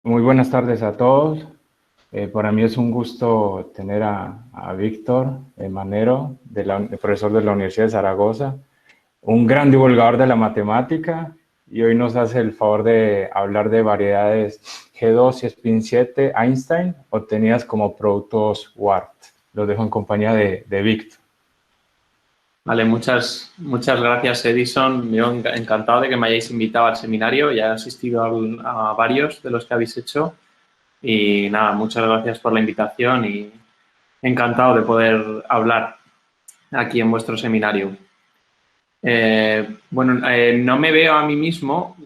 Muy buenas tardes a todos. Para mí es un gusto tener a Víctor Manero, profesor de la Universidad de Zaragoza, un gran divulgador de la matemática, y hoy nos hace el favor de hablar de variedades G2 y Spin 7 Einstein obtenidas como productos WART. Los dejo en compañía de Víctor. Vale, muchas gracias, Edison. Yo encantado de que me hayáis invitado al seminario. Ya he asistido a varios de los que habéis hecho. Y nada, muchas gracias por la invitación y encantado de poder hablar aquí en vuestro seminario. No me veo a mí mismo,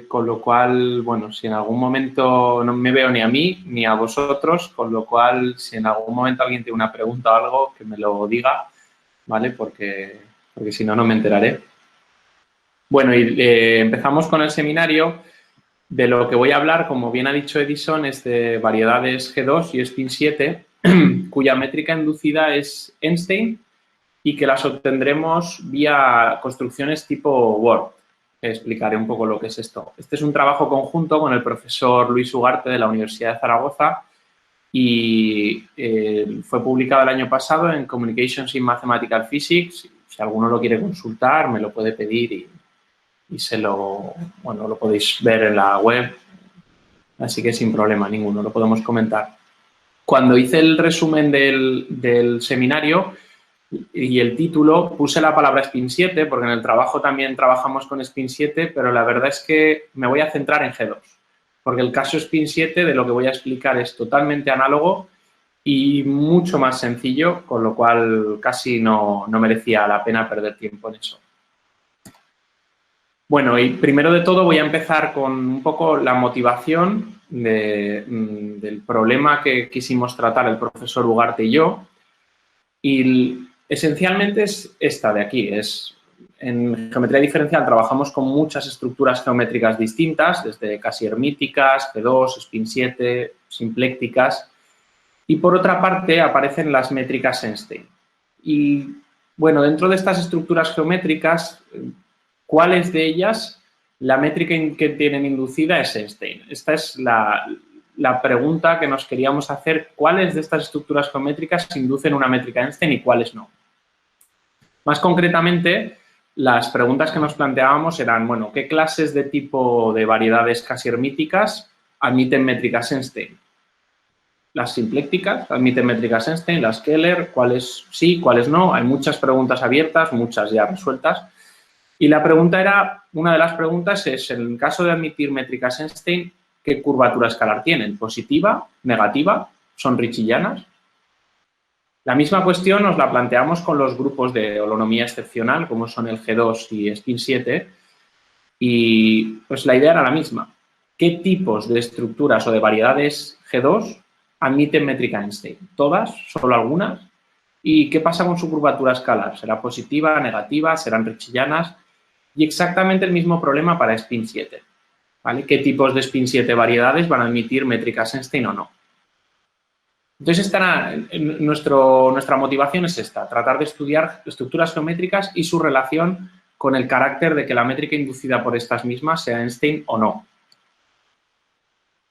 con lo cual, bueno, si en algún momento no me veo ni a mí ni a vosotros, con lo cual, si en algún momento alguien tiene una pregunta o algo, que me lo diga, ¿vale? Porque si no, no me enteraré. Bueno, y empezamos con el seminario. De lo que voy a hablar, como bien ha dicho Edison, es de variedades G2 y Spin 7, cuya métrica inducida es Einstein y que las obtendremos vía construcciones tipo Word. Explicaré un poco lo que es esto. Este es un trabajo conjunto con el profesor Luis Ugarte de la Universidad de Zaragoza y fue publicado el año pasado en Communications in Mathematical Physics. Si alguno lo quiere consultar, me lo puede pedir y lo podéis ver en la web, así que sin problema ninguno, lo podemos comentar. Cuando hice el resumen del seminario y el título, puse la palabra Spin 7, porque en el trabajo también trabajamos con Spin 7, pero la verdad es que me voy a centrar en G2, porque el caso Spin 7 de lo que voy a explicar es totalmente análogo y mucho más sencillo, con lo cual casi no merecía la pena perder tiempo en eso. Bueno, y primero de todo voy a empezar con un poco la motivación del problema que quisimos tratar el profesor Ugarte y yo. Y esencialmente es esta de aquí. En geometría diferencial trabajamos con muchas estructuras geométricas distintas, desde casi hermíticas, G2, Spin 7, simplécticas. Y por otra parte aparecen las métricas Einstein. Y bueno, dentro de estas estructuras geométricas, ¿cuáles de ellas la métrica que tienen inducida es Einstein? Esta es la pregunta que nos queríamos hacer. ¿Cuáles de estas estructuras geométricas inducen una métrica Einstein y cuáles no? Más concretamente, las preguntas que nos planteábamos eran, bueno, ¿qué clases de tipo de variedades casi hermíticas admiten métricas Einstein? Las simplécticas admiten métricas Einstein, las Keller, cuáles sí, cuáles no. Hay muchas preguntas abiertas, muchas ya resueltas. Y la pregunta era, una de las preguntas es, en el caso de admitir métricas Einstein, ¿qué curvatura escalar tienen? ¿Positiva? ¿Negativa? ¿Son richillanas? La misma cuestión nos la planteamos con los grupos de holonomía excepcional, como son el G2 y Spin 7, y pues la idea era la misma. ¿Qué tipos de estructuras o de variedades G2 admiten métrica Einstein? ¿Todas? ¿Solo algunas? ¿Y qué pasa con su curvatura escalar? ¿Será positiva, negativa? ¿Serán richillanas? Y exactamente el mismo problema para Spin 7. ¿Vale? ¿Qué tipos de Spin 7 variedades van a admitir métricas Einstein o no? Entonces, nuestra motivación es esta, tratar de estudiar estructuras geométricas y su relación con el carácter de que la métrica inducida por estas mismas sea Einstein o no.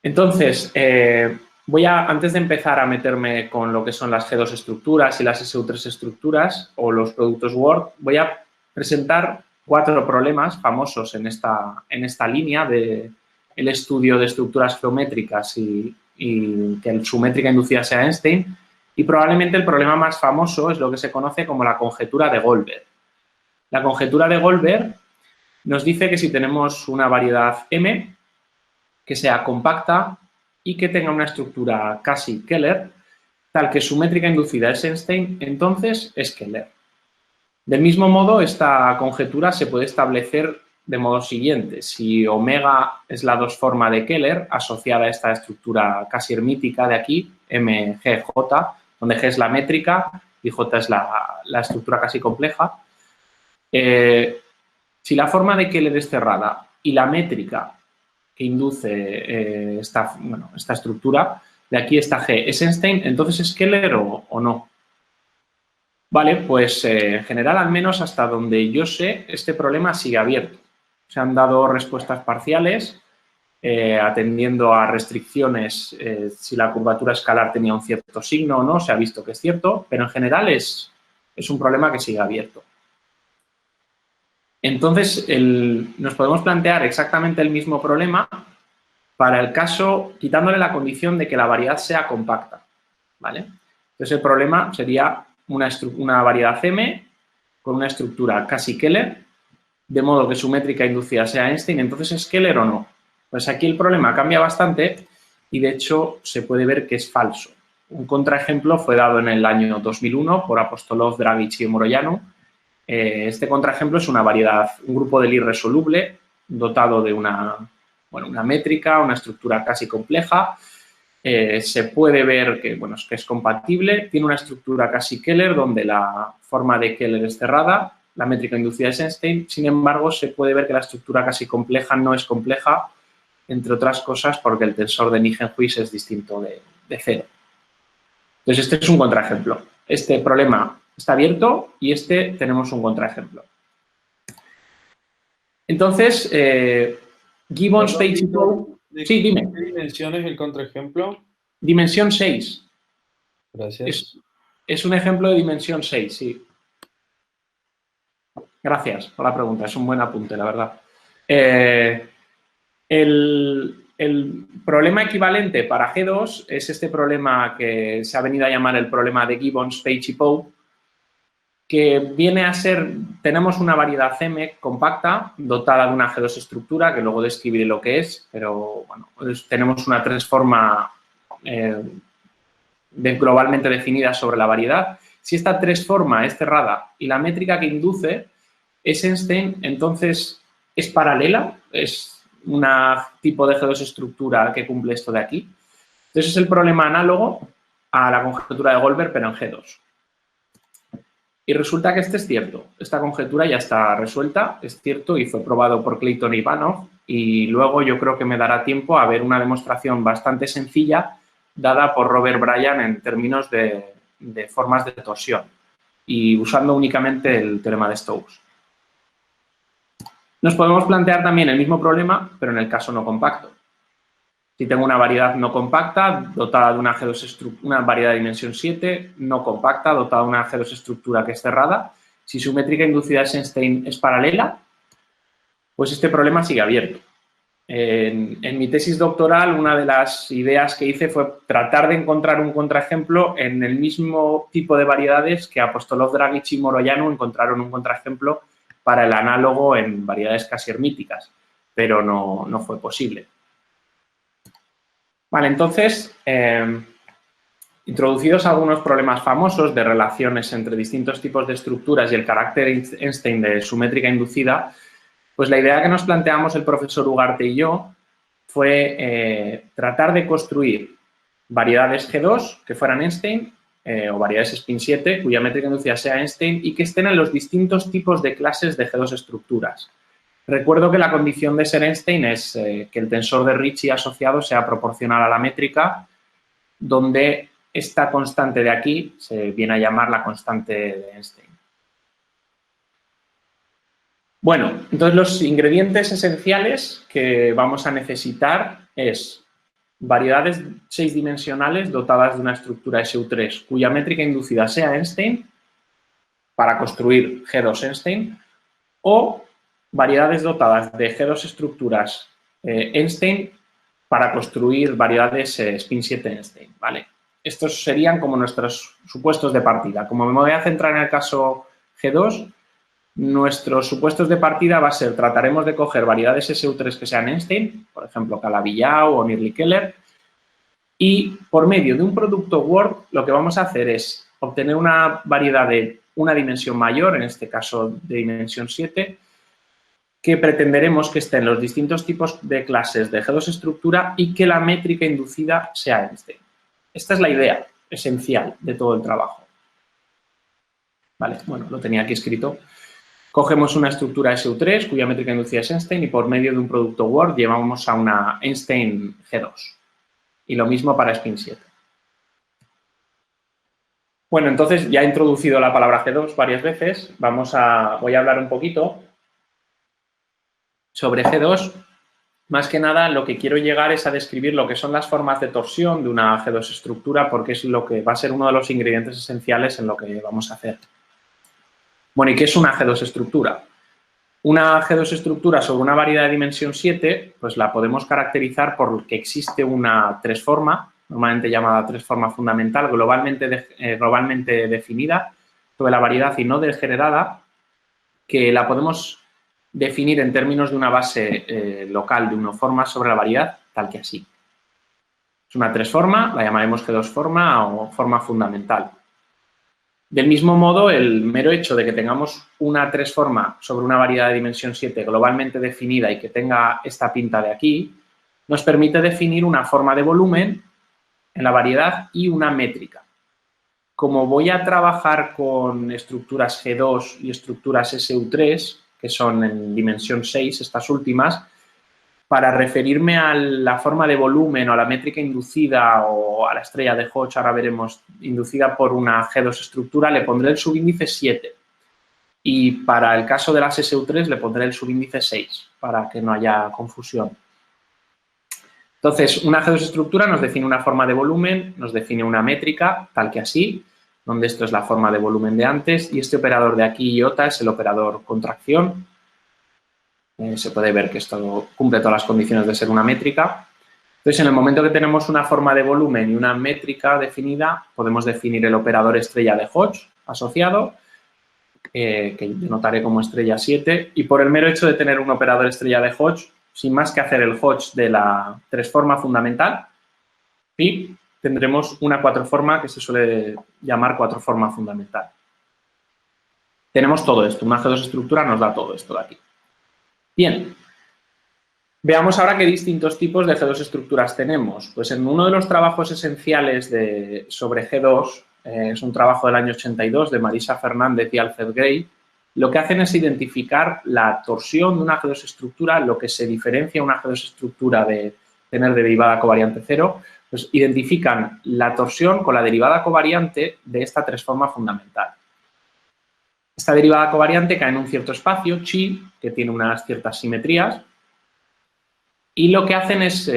Entonces, antes de empezar a meterme con lo que son las G2 estructuras y las SU3 estructuras o los productos Word, voy a presentar 4 problemas famosos en esta línea del estudio de estructuras geométricas y que su métrica inducida sea Einstein. Y probablemente el problema más famoso es lo que se conoce como la conjetura de Goldberg. La conjetura de Goldberg nos dice que si tenemos una variedad M, que sea compacta y que tenga una estructura casi Keller, tal que su métrica inducida es Einstein, entonces es Keller. Del mismo modo, esta conjetura se puede establecer de modo siguiente. Si omega es la 2 forma de Keller asociada a esta estructura casi hermítica de aquí, MGJ, donde G es la métrica y J es la estructura casi compleja, si la forma de Keller es cerrada y la métrica que induce esta estructura, de aquí esta G es Einstein, entonces ¿es Keller o no? Vale, pues en general, al menos hasta donde yo sé, este problema sigue abierto. Se han dado respuestas parciales atendiendo a restricciones, si la curvatura escalar tenía un cierto signo o no, se ha visto que es cierto, pero en general es un problema que sigue abierto. Entonces, nos podemos plantear exactamente el mismo problema para el caso, quitándole la condición de que la variedad sea compacta, ¿vale? Entonces, el problema sería una variedad M con una estructura casi Keller, de modo que su métrica inducida sea Einstein. Entonces, ¿es Keller o no? Pues aquí el problema cambia bastante y, de hecho, se puede ver que es falso. Un contraejemplo fue dado en el año 2001 por Apostolov, Dragic y Moroianu. Este contraejemplo es una variedad, un grupo de Lie resoluble dotado de una métrica, una estructura casi compleja. Se puede ver que es compatible. Tiene una estructura casi Keller donde la forma de Keller es cerrada. La métrica inducida es Einstein. Sin embargo, se puede ver que la estructura casi compleja no es compleja, entre otras cosas porque el tensor de Nijenhuis es distinto de cero. Entonces, este es un contraejemplo. Este problema está abierto y tenemos un contraejemplo. Entonces, Gibbons, Page y Poe... Sí, dime. ¿Qué dimensión es el contraejemplo? Dimensión 6. Gracias. Es un ejemplo de dimensión 6, sí. Gracias por la pregunta, es un buen apunte, la verdad. El problema equivalente para G2 es este problema que se ha venido a llamar el problema de Gibbons, Page y Poe, que viene a ser, tenemos una variedad M compacta dotada de una G2 estructura, que luego describiré lo que es, pero bueno, tenemos una tres-forma globalmente definida sobre la variedad. Si esta tres-forma es cerrada y la métrica que induce es Einstein, entonces es paralela, es un tipo de G2 estructura que cumple esto de aquí. Entonces es el problema análogo a la conjetura de Goldberg, pero en G2. Y resulta que es cierto. Esta conjetura ya está resuelta, es cierto, y fue probado por Clayton e Ivanov. Y luego yo creo que me dará tiempo a ver una demostración bastante sencilla dada por Robert Bryan en términos de formas de torsión y usando únicamente el teorema de Stokes. Nos podemos plantear también el mismo problema, pero en el caso no compacto. Si tengo una variedad no compacta dotada de una G2 estructura, una variedad de dimensión 7, no compacta, dotada de una G2 estructura que es cerrada, si su métrica inducida de Einstein es paralela, pues este problema sigue abierto. En mi tesis doctoral, una de las ideas que hice fue tratar de encontrar un contraejemplo en el mismo tipo de variedades que Apostolov, Dragic y Moroianu encontraron un contraejemplo para el análogo en variedades casi hermíticas, pero no fue posible. Vale, entonces, introducidos algunos problemas famosos de relaciones entre distintos tipos de estructuras y el carácter Einstein de su métrica inducida, pues la idea que nos planteamos el profesor Ugarte y yo fue tratar de construir variedades G2 que fueran Einstein o variedades spin 7 cuya métrica inducida sea Einstein y que estén en los distintos tipos de clases de G2 estructuras. Recuerdo que la condición de ser Einstein es que el tensor de Ricci asociado sea proporcional a la métrica, donde esta constante de aquí se viene a llamar la constante de Einstein. Bueno, entonces los ingredientes esenciales que vamos a necesitar es variedades 6-dimensionales dotadas de una estructura SU3 cuya métrica inducida sea Einstein para construir G2 Einstein o variedades dotadas de G2 estructuras Einstein para construir variedades spin 7 Einstein, ¿vale? Estos serían como nuestros supuestos de partida. Como me voy a centrar en el caso G2, nuestros supuestos de partida va a ser, trataremos de coger variedades SU3 que sean Einstein, por ejemplo, Calabi-Yau o Nierli-Keller, y por medio de un producto Word lo que vamos a hacer es obtener una variedad de una dimensión mayor, en este caso de dimensión 7, que pretenderemos que esté en los distintos tipos de clases de G2 estructura y que la métrica inducida sea Einstein. Esta es la idea esencial de todo el trabajo. Vale, bueno, lo tenía aquí escrito. Cogemos una estructura SU3 cuya métrica inducida es Einstein y por medio de un producto Word llevamos a una Einstein G2. Y lo mismo para spin 7. Bueno, entonces ya he introducido la palabra G2 varias veces. Voy a hablar un poquito sobre G2 más que nada lo que quiero llegar es a describir lo que son las formas de torsión de una G2 estructura, porque es lo que va a ser uno de los ingredientes esenciales en lo que vamos a hacer. Bueno, ¿y qué es una G2 estructura? Una G2 estructura sobre una variedad de dimensión 7, pues la podemos caracterizar por que existe una tres-forma, normalmente llamada tres-forma fundamental, globalmente definida sobre la variedad y no degenerada, que la podemos definir en términos de una base local de unoforma sobre la variedad, tal que así. Es una tres-forma, la llamaremos G2-forma o forma fundamental. Del mismo modo, el mero hecho de que tengamos una tres-forma sobre una variedad de dimensión 7 globalmente definida y que tenga esta pinta de aquí, nos permite definir una forma de volumen en la variedad y una métrica. Como voy a trabajar con estructuras G2 y estructuras SU3, que son en dimensión 6, estas últimas, para referirme a la forma de volumen o a la métrica inducida o a la estrella de Hodge, ahora veremos, inducida por una G2 estructura, le pondré el subíndice 7. Y para el caso de las SU3 le pondré el subíndice 6, para que no haya confusión. Entonces, una G2 estructura nos define una forma de volumen, nos define una métrica, tal que así, donde esto es la forma de volumen de antes, y este operador de aquí, iota, es el operador contracción. Se puede ver que esto cumple todas las condiciones de ser una métrica. Entonces, en el momento que tenemos una forma de volumen y una métrica definida, podemos definir el operador estrella de Hodge asociado, que denotaré como estrella 7, y por el mero hecho de tener un operador estrella de Hodge, sin más que hacer el Hodge de la tres-forma fundamental, y tendremos una cuatro-forma que se suele llamar cuatro-forma fundamental. Tenemos todo esto, una G2 estructura nos da todo esto de aquí. Bien, veamos ahora qué distintos tipos de G2 estructuras tenemos. Pues en uno de los trabajos esenciales sobre G2, es un trabajo del año 82 de Marisa Fernández y Alfred Gray, lo que hacen es identificar la torsión de una G2 estructura, lo que se diferencia una G2 estructura de tener derivada covariante cero, pues identifican la torsión con la derivada covariante de esta tres-forma fundamental. Esta derivada covariante cae en un cierto espacio, chi, que tiene unas ciertas simetrías, y lo que hacen es,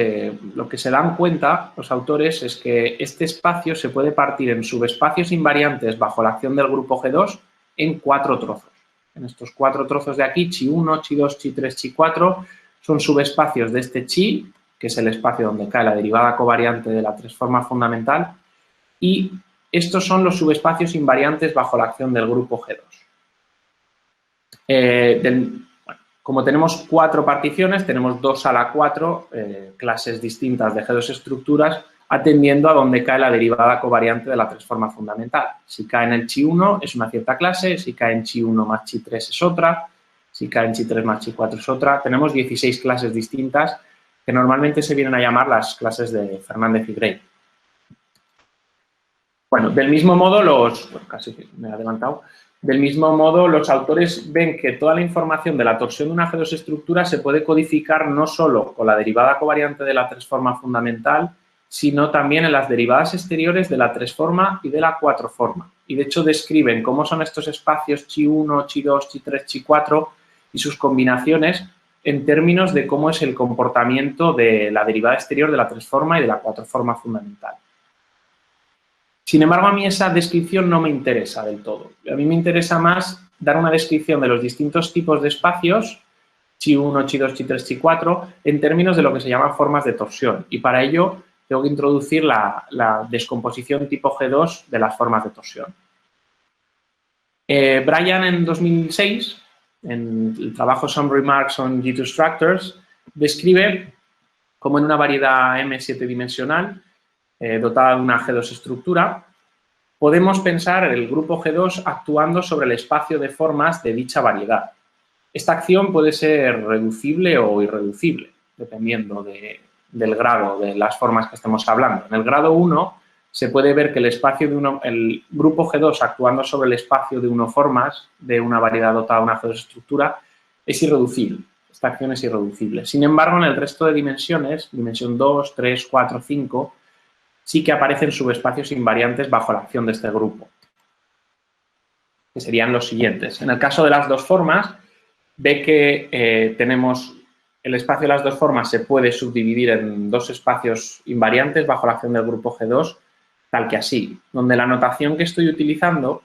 lo que se dan cuenta los autores es que este espacio se puede partir en subespacios invariantes bajo la acción del grupo G2 en 4 trozos. En estos 4 trozos de aquí, chi 1, chi 2, chi 3, chi 4, son subespacios de este chi, que es el espacio donde cae la derivada covariante de la tres-forma fundamental, y estos son los subespacios invariantes bajo la acción del grupo G2. Como tenemos 4 particiones, tenemos 2 a la 4 clases distintas de G2 estructuras atendiendo a donde cae la derivada covariante de la tres-forma fundamental. Si cae en el chi 1 es una cierta clase, si cae en chi 1 más chi 3 es otra, si cae en chi 3 más chi 4 es otra. Tenemos 16 clases distintas que normalmente se vienen a llamar las clases de Fernández y Gray. Bueno, del mismo modo casi me he adelantado. Del mismo modo, los autores ven que toda la información de la torsión de una G2 estructura se puede codificar no solo con la derivada covariante de la tres-forma fundamental, sino también en las derivadas exteriores de la tres-forma y de la cuatro-forma. Y, de hecho, describen cómo son estos espacios chi 1, chi 2, chi 3, chi 4 y sus combinaciones en términos de cómo es el comportamiento de la derivada exterior de la tres-forma y de la cuatro-forma fundamental. Sin embargo, a mí esa descripción no me interesa del todo. A mí me interesa más dar una descripción de los distintos tipos de espacios, chi 1, chi 2, chi 3, chi 4, en términos de lo que se llaman formas de torsión. Y para ello tengo que introducir la descomposición tipo G2 de las formas de torsión. Bryan, en 2006, en el trabajo Some Remarks on G2 Structures, describe cómo en una variedad M7 dimensional dotada de una G2 estructura, podemos pensar el grupo G2 actuando sobre el espacio de formas de dicha variedad. Esta acción puede ser reducible o irreducible, dependiendo del grado de las formas que estemos hablando. En el grado 1 se puede ver que el grupo G2 actuando sobre el espacio de unoformas de una variedad dotada de una G2 estructura es irreducible. Esta acción es irreducible. Sin embargo, en el resto de dimensiones, dimensión 2, 3, 4, 5, sí que aparecen subespacios invariantes bajo la acción de este grupo, que serían los siguientes. En el caso de las dos formas, ve que tenemos el espacio de las dos formas se puede subdividir en dos espacios invariantes bajo la acción del grupo G2, tal que así, donde la notación que estoy utilizando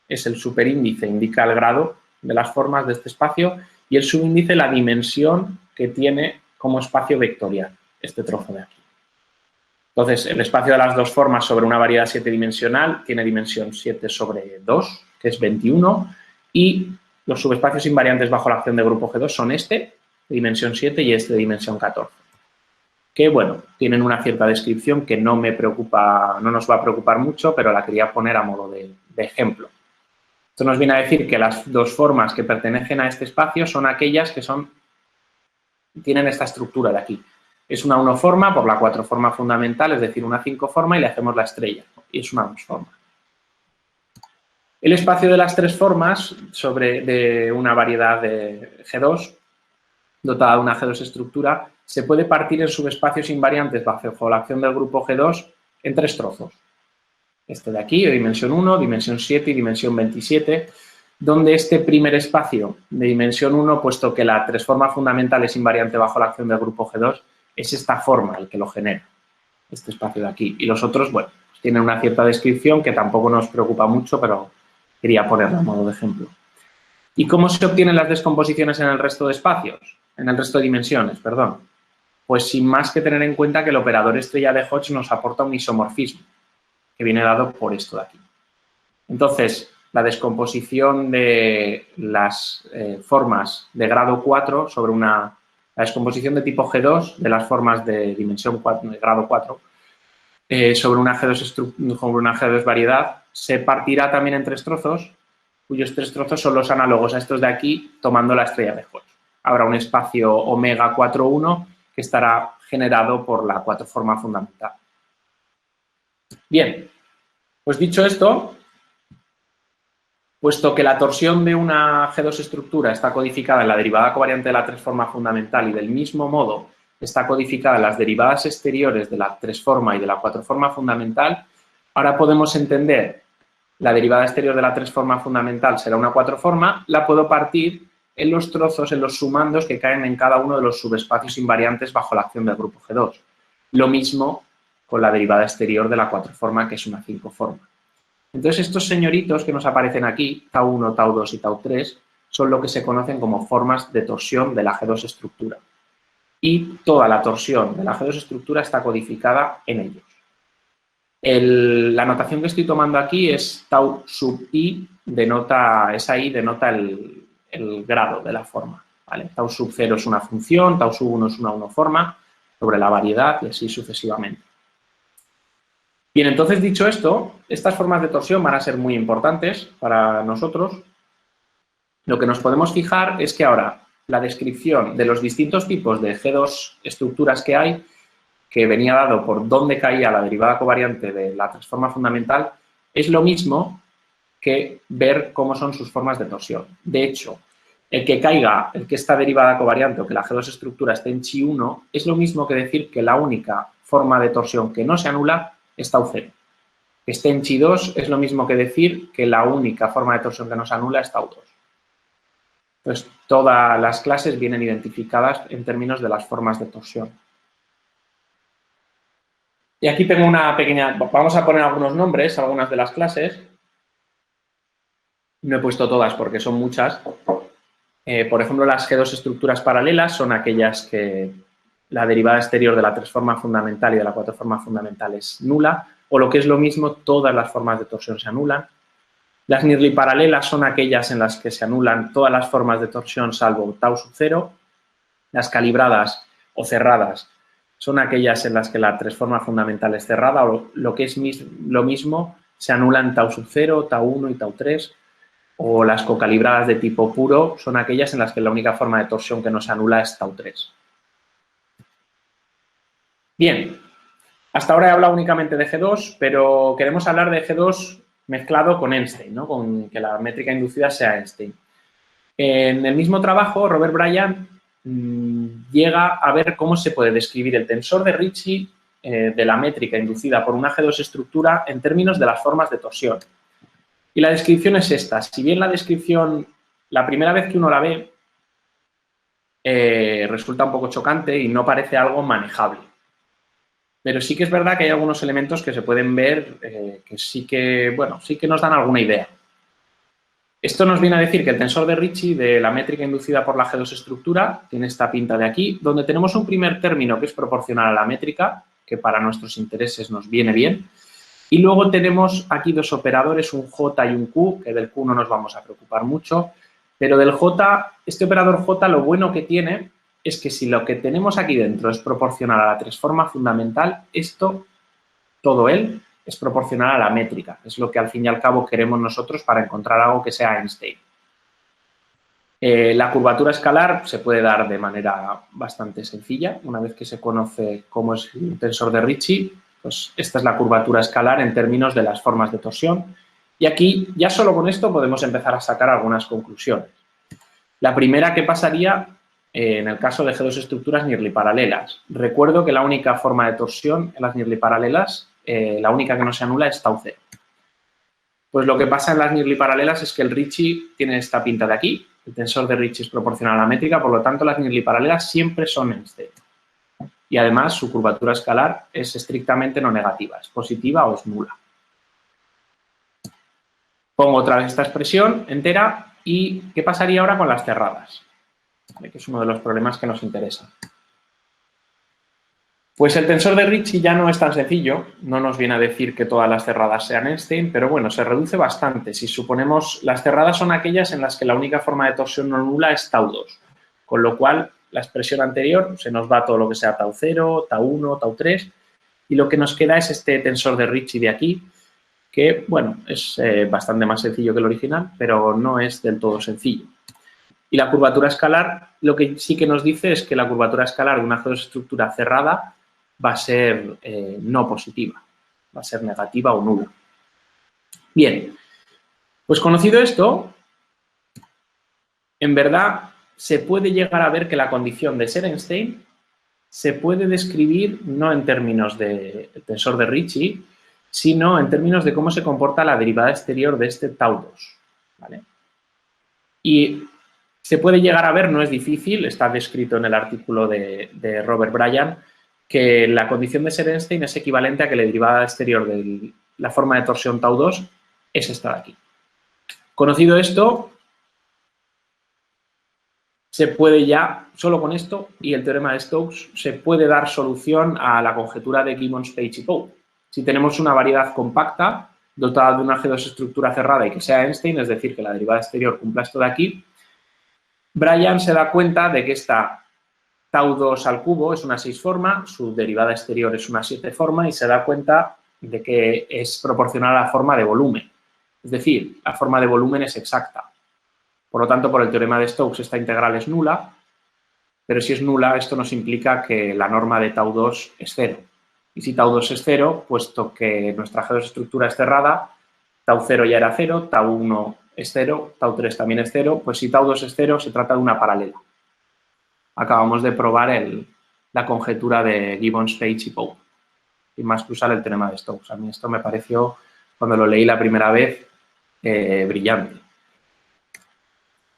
es el superíndice, indica el grado de las formas de este espacio, y el subíndice la dimensión que tiene como espacio vectorial, este trozo de aquí. Entonces, el espacio de las dos formas sobre una variedad 7-dimensional tiene dimensión 7 sobre 2, que es 21, y los subespacios invariantes bajo la acción de grupo G2 son este, de dimensión 7, y este de dimensión 14. Que, bueno, tienen una cierta descripción que no me preocupa, no nos va a preocupar mucho, pero la quería poner a modo de ejemplo. Esto nos viene a decir que las dos formas que pertenecen a este espacio son aquellas que tienen esta estructura de aquí. Es una 1 forma por la 4 forma fundamental, es decir, una 5 forma, y le hacemos la estrella, y es una 2 forma. El espacio de las 3 formas de una variedad de G2, dotada de una G2 estructura, se puede partir en subespacios invariantes bajo la acción del grupo G2 en 3 trozos. Este de aquí, de dimensión 1, dimensión 7 y dimensión 27, donde este primer espacio de dimensión 1, puesto que la 3 forma fundamental es invariante bajo la acción del grupo G2, es esta forma el que lo genera, este espacio de aquí. Y los otros, bueno, tienen una cierta descripción que tampoco nos preocupa mucho, pero quería ponerlo a modo de ejemplo. ¿Y cómo se obtienen las descomposiciones en el resto de espacios? En el resto de dimensiones, perdón. Pues sin más que tener en cuenta que el operador estrella de Hodge nos aporta un isomorfismo, que viene dado por esto de aquí. Entonces, la descomposición de las formas de grado 4 sobre la descomposición de tipo G2 de las formas de dimensión 4, de grado 4 sobre una G2 variedad se partirá también en 3 trozos, cuyos 3 trozos son los análogos a estos de aquí, tomando la estrella de Hodge. Habrá un espacio omega 4,1 que estará generado por la 4 forma fundamental. Bien, pues dicho esto, puesto que la torsión de una G2 estructura está codificada en la derivada covariante de la 3 forma fundamental y del mismo modo está codificada en las derivadas exteriores de la 3 forma y de la 4 forma fundamental, ahora podemos entender la derivada exterior de la 3 forma fundamental será una 4 forma, la puedo partir en los trozos, en los sumandos que caen en cada uno de los subespacios invariantes bajo la acción del grupo G2. Lo mismo con la derivada exterior de la 4 forma, que es una 5 forma. Entonces, estos señoritos que nos aparecen aquí, tau 1, tau 2 y tau 3, son lo que se conocen como formas de torsión de la G2 estructura. Y toda la torsión de la G2 estructura está codificada en ellos. La notación que estoy tomando aquí es tau sub i, esa i denota el grado de la forma, ¿vale? Tau sub 0 es una función, tau sub 1 es una 1 forma sobre la variedad y así sucesivamente. Bien, entonces, dicho esto, estas formas de torsión van a ser muy importantes para nosotros. Lo que nos podemos fijar es que ahora la descripción de los distintos tipos de G2 estructuras que hay, que venía dado por dónde caía la derivada covariante de la transforma fundamental, es lo mismo que ver cómo son sus formas de torsión. De hecho, el que esta derivada covariante o que la G2 estructura esté en chi 1 es lo mismo que decir que la única forma de torsión que no se anula es tau 0. Que esté en chi 2 es lo mismo que decir que la única forma de torsión que no se anula es tau 2. Entonces, todas las clases vienen identificadas en términos de las formas de torsión. Y aquí tengo una pequeña... Vamos a poner algunos nombres, algunas de las clases. No he puesto todas porque son muchas. Por ejemplo, las G2 estructuras paralelas son aquellas que la derivada exterior de la 3 forma fundamental y de la 4 forma fundamental es nula, o lo que es lo mismo, todas las formas de torsión se anulan. Las Nearly paralelas son aquellas en las que se anulan todas las formas de torsión salvo tau sub 0. Las calibradas o cerradas son aquellas en las que la 3 forma fundamental es cerrada, o lo que es lo mismo, se anulan tau sub 0, tau 1 y tau 3. O las cocalibradas de tipo puro son aquellas en las que la única forma de torsión que no se anula es tau 3. Bien, hasta ahora he hablado únicamente de G2, pero queremos hablar de G2 mezclado con Einstein, ¿no? Con que la métrica inducida sea Einstein. En el mismo trabajo, Robert Bryant llega a ver cómo se puede describir el tensor de Ricci de la métrica inducida por una G2 estructura en términos de las formas de torsión. Y la descripción es esta. Si bien la descripción, la primera vez que uno la ve, resulta un poco chocante y no parece algo manejable. Pero sí que es verdad que hay algunos elementos que se pueden ver que sí que nos dan alguna idea. Esto nos viene a decir que el tensor de Ricci de la métrica inducida por la G2 estructura tiene esta pinta de aquí, donde tenemos un primer término que es proporcional a la métrica, que para nuestros intereses nos viene bien, y luego tenemos aquí dos operadores, un J y un Q, que del Q no nos vamos a preocupar mucho, pero del J, este operador J lo bueno que tiene es que si lo que tenemos aquí dentro es proporcional a la transforma fundamental, esto, todo él, es proporcional a la métrica. Es lo que al fin y al cabo queremos nosotros para encontrar algo que sea Einstein. La curvatura escalar se puede dar de manera bastante sencilla. Una vez que se conoce cómo es el tensor de Ricci, pues esta es la curvatura escalar en términos de las formas de torsión. Y aquí, ya solo con esto, podemos empezar a sacar algunas conclusiones. La primera, ¿qué pasaría en el caso de G2 estructuras nirliparalelas? Recuerdo que la única forma de torsión en las nirliparalelas, la única que no se anula es tau 0. Pues lo que pasa en las nirliparalelas es que el Ricci tiene esta pinta de aquí. El tensor de Ricci es proporcional a la métrica, por lo tanto, las nirliparalelas siempre son Einstein. Y además, su curvatura escalar es estrictamente no negativa, es positiva o es nula. Pongo otra vez esta expresión entera y ¿qué pasaría ahora con las cerradas? Que es uno de los problemas que nos interesa. Pues el tensor de Ricci ya no es tan sencillo, no nos viene a decir que todas las cerradas sean Einstein, pero bueno, se reduce bastante. Si suponemos, las cerradas son aquellas en las que la única forma de torsión no nula es tau 2, con lo cual la expresión anterior se nos va todo lo que sea tau 0, tau 1, tau 3, y lo que nos queda es este tensor de Ricci de aquí, que, bueno, es bastante más sencillo que el original, pero no es del todo sencillo. Y la curvatura escalar, lo que sí que nos dice es que la curvatura escalar de una G2 estructura cerrada va a ser no positiva, va a ser negativa o nula. Bien, pues conocido esto, en verdad se puede llegar a ver que la condición de ser Einstein se puede describir no en términos del tensor de Ricci, sino en términos de cómo se comporta la derivada exterior de este tau 2, ¿vale? Y se puede llegar a ver, no es difícil, está descrito en el artículo de Robert Bryan, que la condición de ser Einstein es equivalente a que la derivada exterior de la forma de torsión tau 2 es esta de aquí. Conocido esto, se puede ya, solo con esto y el teorema de Stokes, se puede dar solución a la conjetura de Gibbons, Page y Pope. Si tenemos una variedad compacta dotada de una G2 estructura cerrada y que sea Einstein, es decir, que la derivada exterior cumpla esto de aquí, Bryan se da cuenta de que esta tau 2 al cubo es una 6 forma, su derivada exterior es una 7 forma y se da cuenta de que es proporcional a la forma de volumen. Es decir, la forma de volumen es exacta. Por lo tanto, por el teorema de Stokes esta integral es nula, pero si es nula, esto nos implica que la norma de tau 2 es 0. Y si tau 2 es 0, puesto que nuestra G2 estructura es cerrada, tau 0 ya era 0, tau 1 es 0, tau 3 también es 0, pues si tau 2 es 0, se trata de una paralela. Acabamos de probar la conjetura de Gibbons, Page y Pope, y más que usar el teorema de Stokes. A mí esto me pareció, cuando lo leí la primera vez, brillante.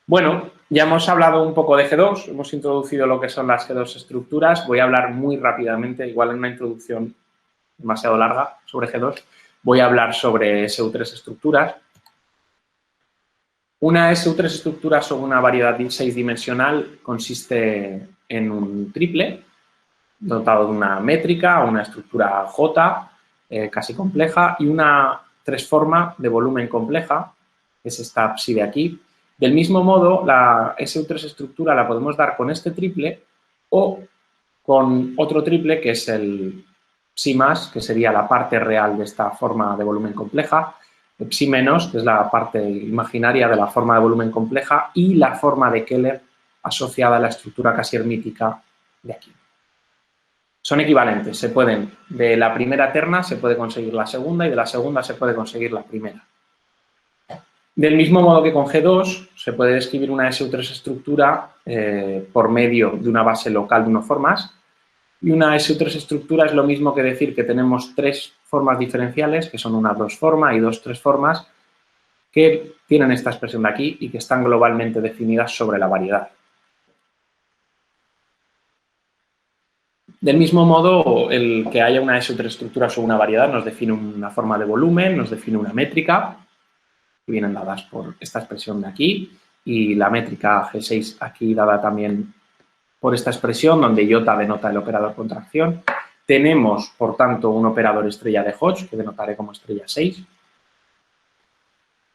Bueno, ya hemos hablado un poco de G2, hemos introducido lo que son las G2 estructuras. Voy a hablar muy rápidamente, igual en una introducción demasiado larga sobre G2, voy a hablar sobre SU3 estructuras. Una SU3 estructura sobre una variedad 6-dimensional consiste en un triple dotado de una métrica, una estructura J casi compleja y una 3-forma de volumen compleja, que es esta psi de aquí. Del mismo modo, la SU3 estructura la podemos dar con este triple o con otro triple que es el psi más, que sería la parte real de esta forma de volumen compleja, el psi menos, que es la parte imaginaria de la forma de volumen compleja, y la forma de Keller asociada a la estructura casi hermítica de aquí. Son equivalentes, se pueden, de la primera terna se puede conseguir la segunda y de la segunda se puede conseguir la primera. Del mismo modo que con G2 se puede describir una SU3 estructura por medio de una base local de 1 formas y una SU3 estructura es lo mismo que decir que tenemos 3 formas diferenciales, que son una 2 forma y 2 3 formas, que tienen esta expresión de aquí y que están globalmente definidas sobre la variedad. Del mismo modo, el que haya una SU3 estructura sobre una variedad nos define una forma de volumen, nos define una métrica, que vienen dadas por esta expresión de aquí, y la métrica G6 aquí dada también por esta expresión, donde iota denota el operador contracción. Tenemos, por tanto, un operador estrella de Hodge, que denotaré como estrella 6.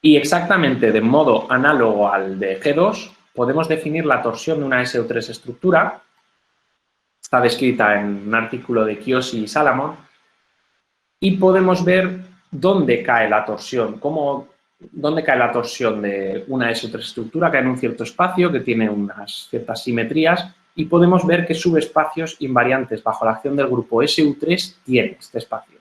Y exactamente de modo análogo al de G2, podemos definir la torsión de una SU3 estructura. Está descrita en un artículo de Kiosi y Salamon. Y podemos ver dónde cae la torsión, dónde cae la torsión de una SU3 estructura, cae en un cierto espacio que tiene unas ciertas simetrías, y podemos ver qué subespacios invariantes bajo la acción del grupo SU3 tiene este espacio.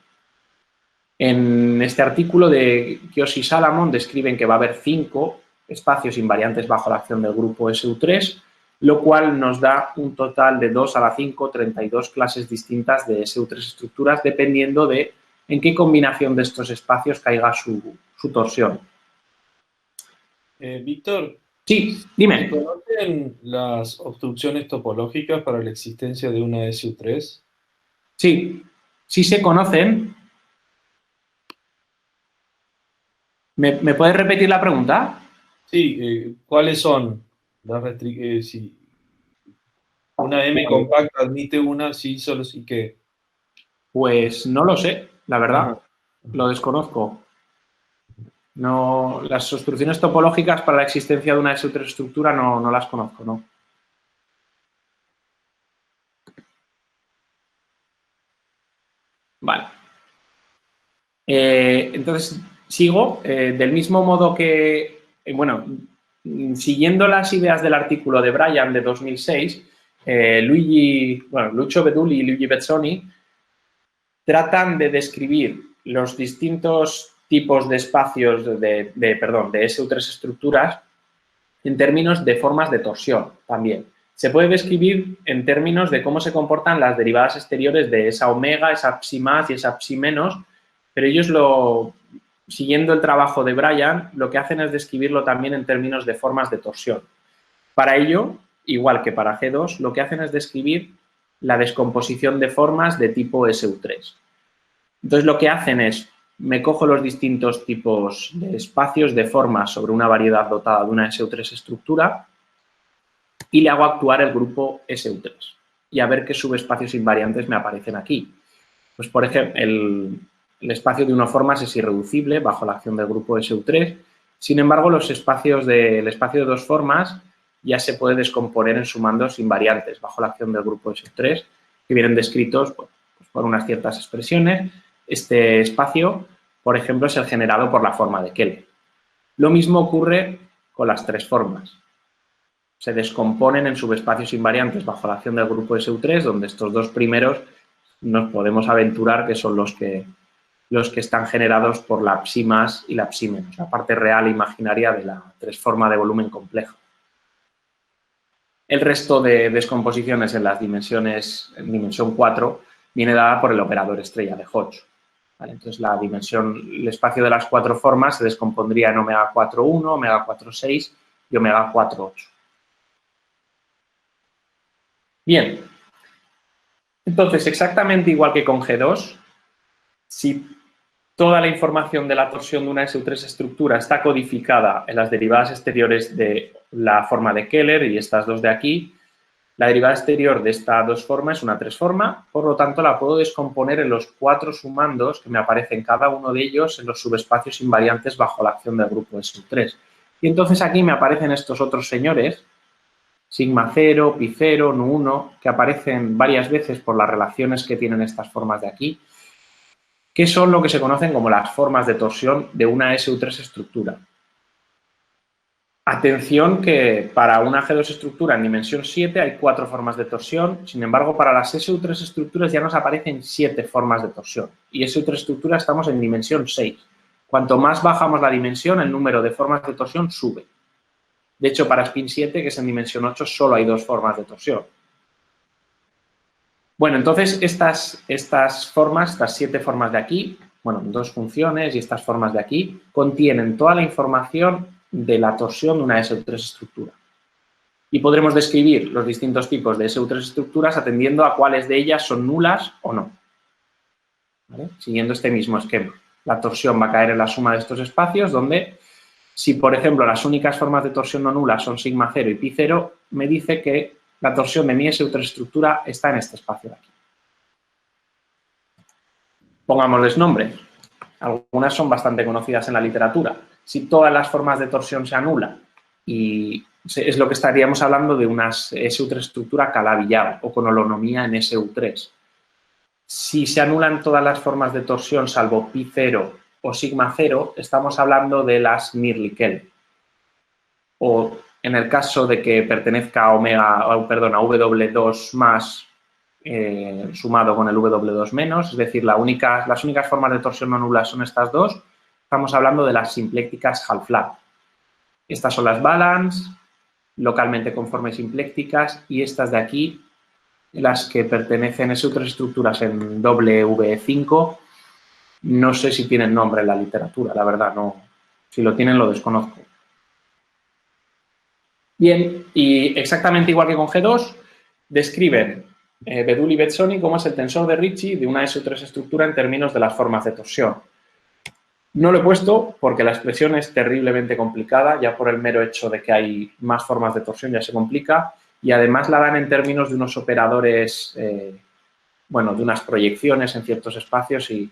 En este artículo de Kiosi y Salamon describen que va a haber 5 espacios invariantes bajo la acción del grupo SU3, lo cual nos da un total de 2 a la 5, 32 clases distintas de SU3 estructuras, dependiendo de en qué combinación de estos espacios caiga su torsión. Víctor. Sí, dime. ¿Se conocen las obstrucciones topológicas para la existencia de una SU3? Sí, sí se conocen. ¿Me puedes repetir la pregunta? Sí, ¿cuáles son las restricciones? Si una M compacta admite una, sí, solo sí que... Pues no lo sé, la verdad. Ajá. Lo desconozco. No, las obstrucciones topológicas para la existencia de una SU3 estructura no las conozco, ¿no? Vale. Entonces, sigo. Del mismo modo que, bueno, siguiendo las ideas del artículo de Bryan de 2006, Lucio Bedulli y Luigi Bezzoni tratan de describir los distintos tipos de espacios de SU3 estructuras en términos de formas de torsión también. Se puede describir en términos de cómo se comportan las derivadas exteriores de esa omega, esa psi más y esa psi menos, pero ellos siguiendo el trabajo de Bryan, lo que hacen es describirlo también en términos de formas de torsión. Para ello, igual que para G2, lo que hacen es describir la descomposición de formas de tipo SU3. Entonces, lo que hacen es, me cojo los distintos tipos de espacios de formas sobre una variedad dotada de una SU3 estructura y le hago actuar el grupo SU3 y a ver qué subespacios invariantes me aparecen aquí. Pues, por ejemplo, el espacio de una forma es irreducible bajo la acción del grupo SU3. Sin embargo, el espacio de 2 formas ya se puede descomponer en sumandos invariantes bajo la acción del grupo SU3, que vienen descritos pues, por unas ciertas expresiones. Este espacio, por ejemplo, es el generado por la forma de Keller. Lo mismo ocurre con las 3 formas. Se descomponen en subespacios invariantes bajo la acción del grupo SU3, donde estos 2 primeros nos podemos aventurar que son los que están generados por la psi más y la psi menos, la parte real e imaginaria de la 3 forma de volumen complejo. El resto de descomposiciones en dimensión 4 viene dada por el operador estrella de Hodge. ¿Vale? Entonces, el espacio de las 4 formas se descompondría en omega 4,1, omega 4,6 y omega 4,8. Bien. Entonces, exactamente igual que con G2, si toda la información de la torsión de una SU3 estructura está codificada en las derivadas exteriores de la forma de Keller y estas 2 de aquí, la derivada exterior de esta 2 forma es una 3 forma, por lo tanto la puedo descomponer en los 4 sumandos que me aparecen cada uno de ellos en los subespacios invariantes bajo la acción del grupo SU3. Y entonces aquí me aparecen estos otros señores, sigma 0, pi 0, nu 1, que aparecen varias veces por las relaciones que tienen estas formas de aquí, que son lo que se conocen como las formas de torsión de una SU3 estructura. Atención que para una G2 estructura en dimensión 7 hay 4 formas de torsión, sin embargo para las SU3 estructuras ya nos aparecen 7 formas de torsión y SU3 estructura estamos en dimensión 6. Cuanto más bajamos la dimensión, el número de formas de torsión sube. De hecho, para spin 7, que es en dimensión 8, solo hay 2 formas de torsión. Bueno, entonces estas formas, estas 7 formas de aquí, bueno, 2 funciones y estas formas de aquí, contienen toda la información de la torsión de una SU3 estructura. Y podremos describir los distintos tipos de SU3 estructuras atendiendo a cuáles de ellas son nulas o no. ¿Vale? Siguiendo este mismo esquema. La torsión va a caer en la suma de estos espacios donde, si por ejemplo las únicas formas de torsión no nulas son sigma 0 y pi 0, me dice que la torsión de mi SU3 estructura está en este espacio de aquí. Pongámosles nombres. Algunas son bastante conocidas en la literatura. Si todas las formas de torsión se anulan, y es lo que estaríamos hablando de una SU3 estructura calabillado o con holonomía en SU3. Si se anulan todas las formas de torsión salvo pi 0 o sigma 0, estamos hablando de las Nierlikele. O en el caso de que pertenezca a W2 más sumado con el W2 menos, es decir, las únicas formas de torsión no nulas son estas dos, estamos hablando de las simplécticas half-flat. Estas son las balance, localmente conformes simplécticas, y estas de aquí, las que pertenecen a SU3 estructuras en W5, no sé si tienen nombre en la literatura, la verdad, no. Si lo tienen, lo desconozco. Bien, y exactamente igual que con G2, describen Bedul y Bezzoni cómo es el tensor de Ricci de una SU3 estructura en términos de las formas de torsión. No lo he puesto porque la expresión es terriblemente complicada, ya por el mero hecho de que hay más formas de torsión ya se complica, y además la dan en términos de unos operadores, bueno, de unas proyecciones en ciertos espacios y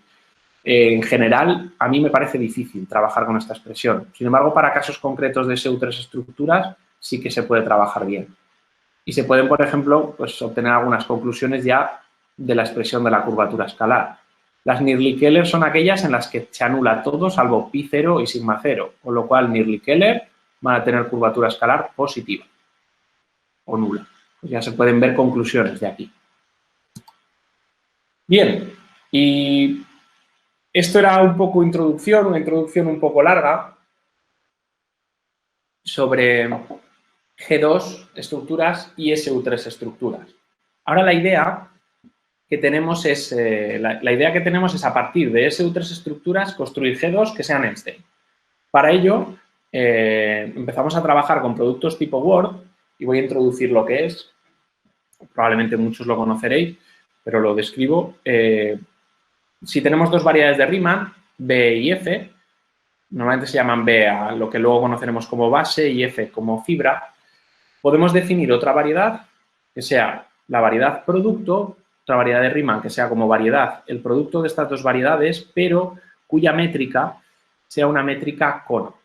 en general a mí me parece difícil trabajar con esta expresión. Sin embargo, para casos concretos de SU3 estructuras sí que se puede trabajar bien. Y se pueden, por ejemplo, pues, obtener algunas conclusiones ya de la expresión de la curvatura escalar. Las Nierlikele son aquellas en las que se anula todo salvo pi 0 y sigma 0, con lo cual Nierlikele van a tener curvatura escalar positiva o nula. Pues ya se pueden ver conclusiones de aquí. Bien, y esto era un poco introducción, una introducción un poco larga sobre G2 estructuras y SU3 estructuras. Ahora la idea que tenemos es, a partir de SU3 estructuras construir G2 que sean Einstein. Para ello empezamos a trabajar con productos tipo Word y voy a introducir lo que es. Probablemente muchos lo conoceréis, pero lo describo. Si tenemos dos variedades de Riemann, B y F, normalmente se llaman B a lo que luego conoceremos como base y F como fibra, podemos definir otra variedad que sea la variedad producto, otra variedad de Riemann que sea como variedad el producto de estas dos variedades, pero cuya métrica sea una métrica cono.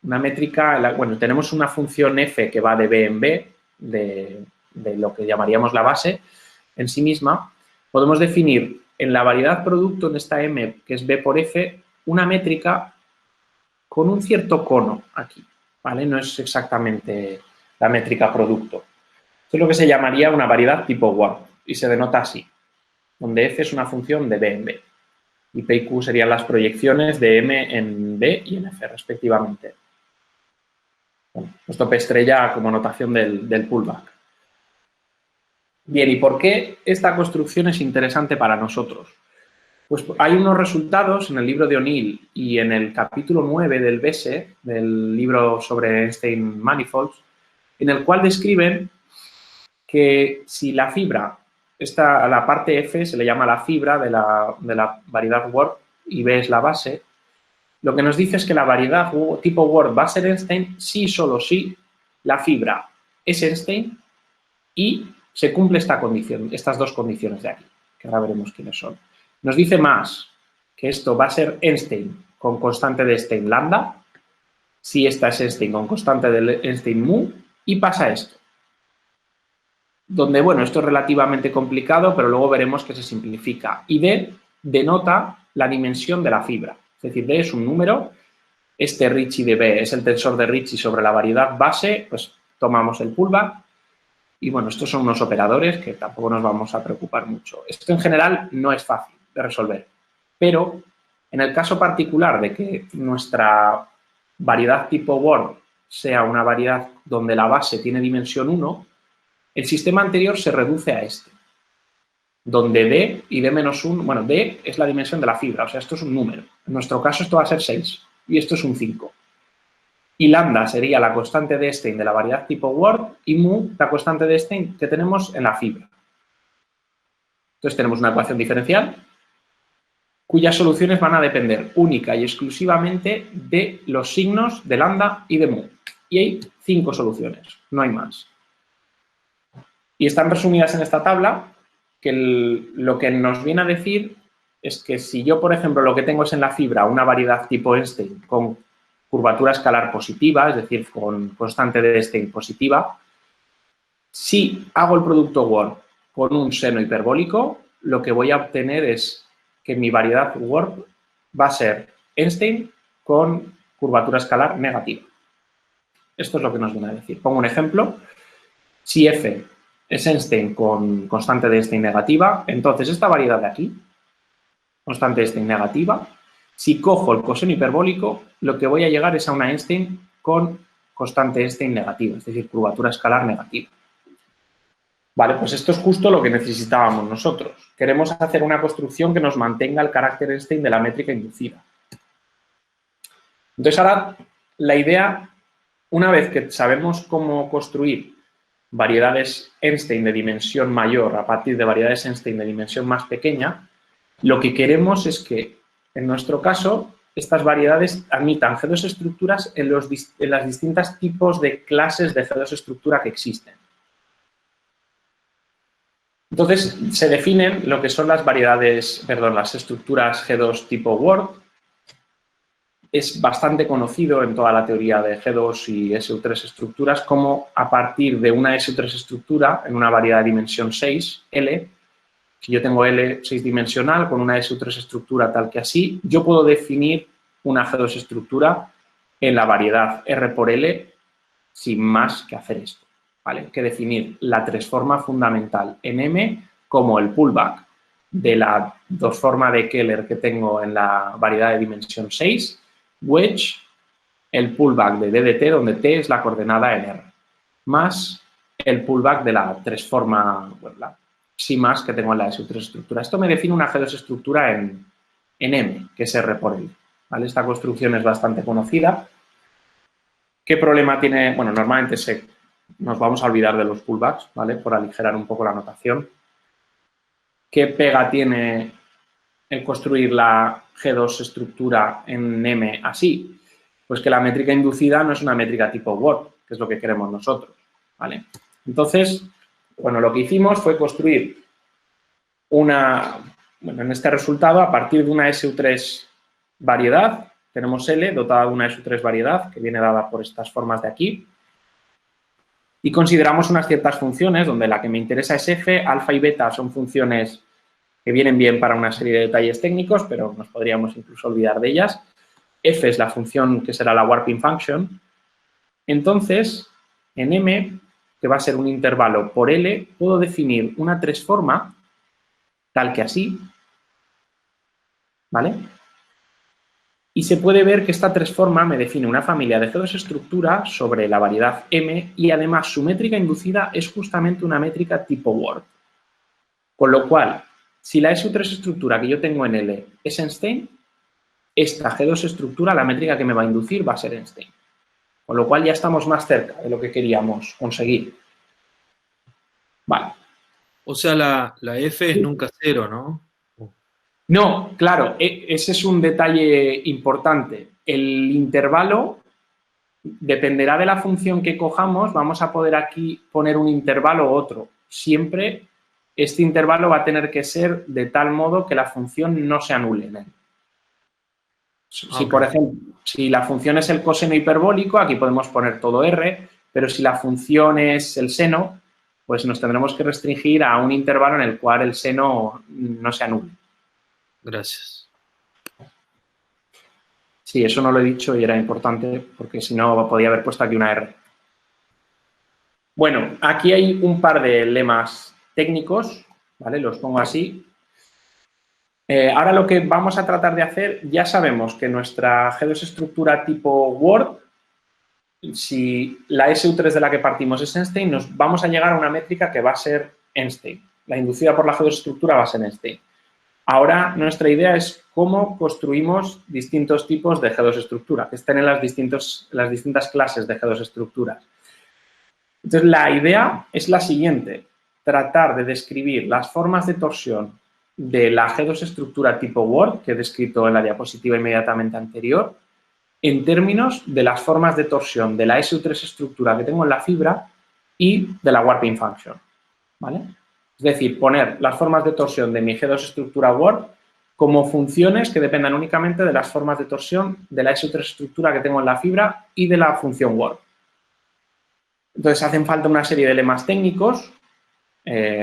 Una métrica, bueno, tenemos una función F que va de B en B, de lo que llamaríamos la base en sí misma. Podemos definir en la variedad producto, en esta M, que es B por F, una métrica con un cierto cono aquí, ¿vale? No es exactamente la métrica producto. Esto es lo que se llamaría una variedad tipo Ward y se denota así, donde F es una función de B en B y P y Q serían las proyecciones de M en B y en F, respectivamente. Bueno, esto P estrella como notación del pullback. Bien, ¿y por qué esta construcción es interesante para nosotros? Pues hay unos resultados en el libro de O'Neill y en el capítulo 9 del BESE, del libro sobre Einstein Manifolds, en el cual describen que si la fibra, a la parte F se le llama la fibra de la variedad Ward y B es la base, lo que nos dice es que la variedad tipo Ward va a ser Einstein si solo si la fibra es Einstein y se cumple esta condición, estas dos condiciones de aquí, que ahora veremos quiénes son. Nos dice más que esto va a ser Einstein con constante de Einstein lambda, si esta es Einstein con constante de Einstein mu, y pasa esto. Donde, bueno, esto es relativamente complicado, pero luego veremos que se simplifica. Y D denota la dimensión de la fibra. Es decir, D es un número, este Ricci de B es el tensor de Ricci sobre la variedad base, pues tomamos el pullback. Y bueno, estos son unos operadores que tampoco nos vamos a preocupar mucho. Esto en general no es fácil de resolver, pero en el caso particular de que nuestra variedad tipo Ward sea una variedad donde la base tiene dimensión 1, el sistema anterior se reduce a este, donde D y D menos 1, bueno, D es la dimensión de la fibra, o sea, esto es un número. En nuestro caso esto va a ser 6 y esto es un 5. Y lambda sería la constante de Stein de la variedad tipo Word y mu la constante de Stein que tenemos en la fibra. Entonces tenemos una ecuación diferencial cuyas soluciones van a depender única y exclusivamente de los signos de lambda y de mu. Y hay 5 soluciones, no hay más. Y están resumidas en esta tabla, que lo que nos viene a decir es que si yo, por ejemplo, lo que tengo es en la fibra una variedad tipo Einstein con curvatura escalar positiva, es decir, con constante de Einstein positiva, si hago el producto Word con un seno hiperbólico, lo que voy a obtener es que mi variedad Word va a ser Einstein con curvatura escalar negativa. Esto es lo que nos viene a decir. Pongo un ejemplo. Si F es Einstein con constante de Einstein negativa, entonces esta variedad de aquí, constante de Einstein negativa, si cojo el coseno hiperbólico, lo que voy a llegar es a una Einstein con constante Einstein negativa, es decir, curvatura escalar negativa. Vale, pues esto es justo lo que necesitábamos nosotros. Queremos hacer una construcción que nos mantenga el carácter Einstein de la métrica inducida. Entonces ahora la idea, una vez que sabemos cómo construir variedades Einstein de dimensión mayor a partir de variedades Einstein de dimensión más pequeña, lo que queremos es que, en nuestro caso, estas variedades admitan G2 estructuras en las distintas tipos de clases de G2 estructura que existen. Entonces, se definen lo que son las las estructuras G2 tipo Word. Es bastante conocido en toda la teoría de G2 y SU3 estructuras como a partir de una SU3 estructura en una variedad de dimensión 6, L, si yo tengo L 6-dimensional con una SU3 estructura tal que así, yo puedo definir una G2 estructura en la variedad R por L sin más que hacer esto. ¿Vale? Que definir la tresforma fundamental en M como el pullback de la dosforma de Keller que tengo en la variedad de dimensión 6, wedge el pullback de DDT, donde T es la coordenada en R, más el pullback de la tresforma, bueno, la psi más que tengo en la SU3 estructura. Esto me define una G2 estructura en M, que es R por L. ¿Vale? Esta construcción es bastante conocida. ¿Qué problema tiene? Bueno, normalmente nos vamos a olvidar de los pullbacks, ¿vale? Por aligerar un poco la notación. ¿Qué pega tiene el construir la G2 estructura en M así? Pues que la métrica inducida no es una métrica tipo Word, que es lo que queremos nosotros, ¿vale? Entonces, bueno, lo que hicimos fue construir en este resultado, a partir de una SU3 variedad, tenemos L dotada de una SU3 variedad, que viene dada por estas formas de aquí, y consideramos unas ciertas funciones, donde la que me interesa es F, alfa y beta son funciones que vienen bien para una serie de detalles técnicos, pero nos podríamos incluso olvidar de ellas. F es la función que será la warping function. Entonces, en M, que va a ser un intervalo por L, puedo definir una tresforma tal que así, ¿vale? Y se puede ver que esta tresforma me define una familia de G2 estructura sobre la variedad M y además su métrica inducida es justamente una métrica tipo Word. Con lo cual, si la SU3 estructura que yo tengo en L es Einstein, esta G2 estructura, la métrica que me va a inducir va a ser Einstein. Con lo cual ya estamos más cerca de lo que queríamos conseguir. Vale. O sea, la F es nunca cero, ¿no? No, claro, ese es un detalle importante. El intervalo dependerá de la función que cojamos, vamos a poder aquí poner un intervalo u otro. Siempre este intervalo va a tener que ser de tal modo que la función no se anule en él. Si, por ejemplo, si la función es el coseno hiperbólico, aquí podemos poner todo R, pero si la función es el seno, pues nos tendremos que restringir a un intervalo en el cual el seno no se anule. Gracias. Sí, eso no lo he dicho y era importante porque si no podía haber puesto aquí una R. Bueno, aquí hay un par de lemas técnicos, ¿vale? Los pongo así. Ahora lo que vamos a tratar de hacer, ya sabemos que nuestra G2 estructura tipo Word, si la SU3 de la que partimos es Einstein, nos vamos a llegar a una métrica que va a ser Einstein. La inducida por la G2 estructura va a ser Einstein. Ahora nuestra idea es cómo construimos distintos tipos de G2 estructura, que estén en las distintas clases de G2 estructuras. Entonces, la idea es la siguiente, tratar de describir las formas de torsión de la G2 estructura tipo Word, que he descrito en la diapositiva inmediatamente anterior, en términos de las formas de torsión de la SU3 estructura que tengo en la fibra y de la warping function, ¿vale? Es decir, poner las formas de torsión de mi G2 estructura Word como funciones que dependan únicamente de las formas de torsión de la SU3 estructura que tengo en la fibra y de la función Word. Entonces, hacen falta una serie de lemas técnicos,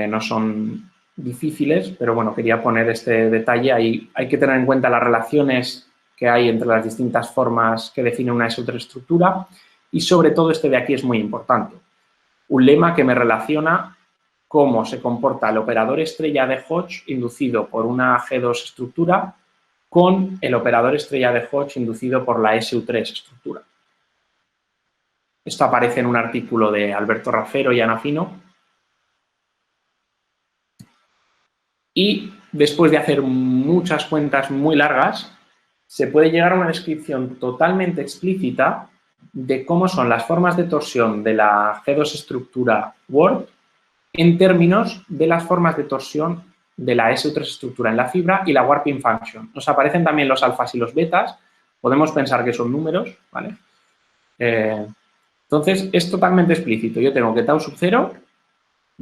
no son difíciles, pero bueno, quería poner este detalle. Ahí hay que tener en cuenta las relaciones que hay entre las distintas formas que define una SU3 estructura y sobre todo este de aquí es muy importante. Un lema que me relaciona cómo se comporta el operador estrella de Hodge inducido por una G2 estructura con el operador estrella de Hodge inducido por la SU3 estructura. Esto aparece en un artículo de Alberto Rafero y Ana Fino. Y después de hacer muchas cuentas muy largas, se puede llegar a una descripción totalmente explícita de cómo son las formas de torsión de la G2 estructura Word en términos de las formas de torsión de la SU3 estructura en la fibra y la warping function. Nos aparecen también los alfas y los betas. Podemos pensar que son números, ¿vale? Entonces, es totalmente explícito. Yo tengo que tau sub 0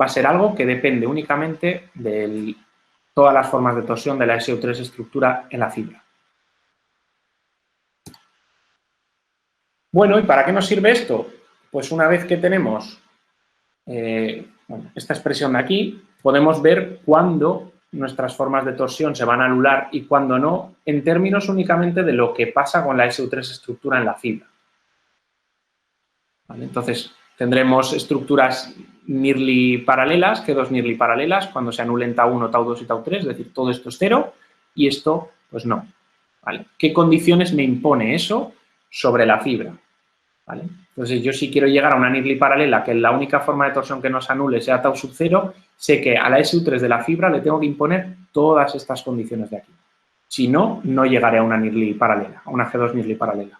va a ser algo que depende únicamente de todas las formas de torsión de la SU3 estructura en la fibra. Bueno, ¿y para qué nos sirve esto? Pues una vez que tenemos esta expresión de aquí, podemos ver cuándo nuestras formas de torsión se van a anular y cuándo no, en términos únicamente de lo que pasa con la SU3 estructura en la fibra. ¿Vale? Entonces, tendremos estructuras nearly paralelas, G2 nearly paralelas, cuando se anulen tau 1, tau 2 y tau 3, es decir, todo esto es 0 y esto, pues no. ¿Vale? ¿Qué condiciones me impone eso sobre la fibra? ¿Vale? Entonces, yo si quiero llegar a una nearly paralela, que la única forma de torsión que no se anule sea tau sub 0, sé que a la SU3 de la fibra le tengo que imponer todas estas condiciones de aquí. Si no, no llegaré a una nearly paralela, a una G2 nearly paralela.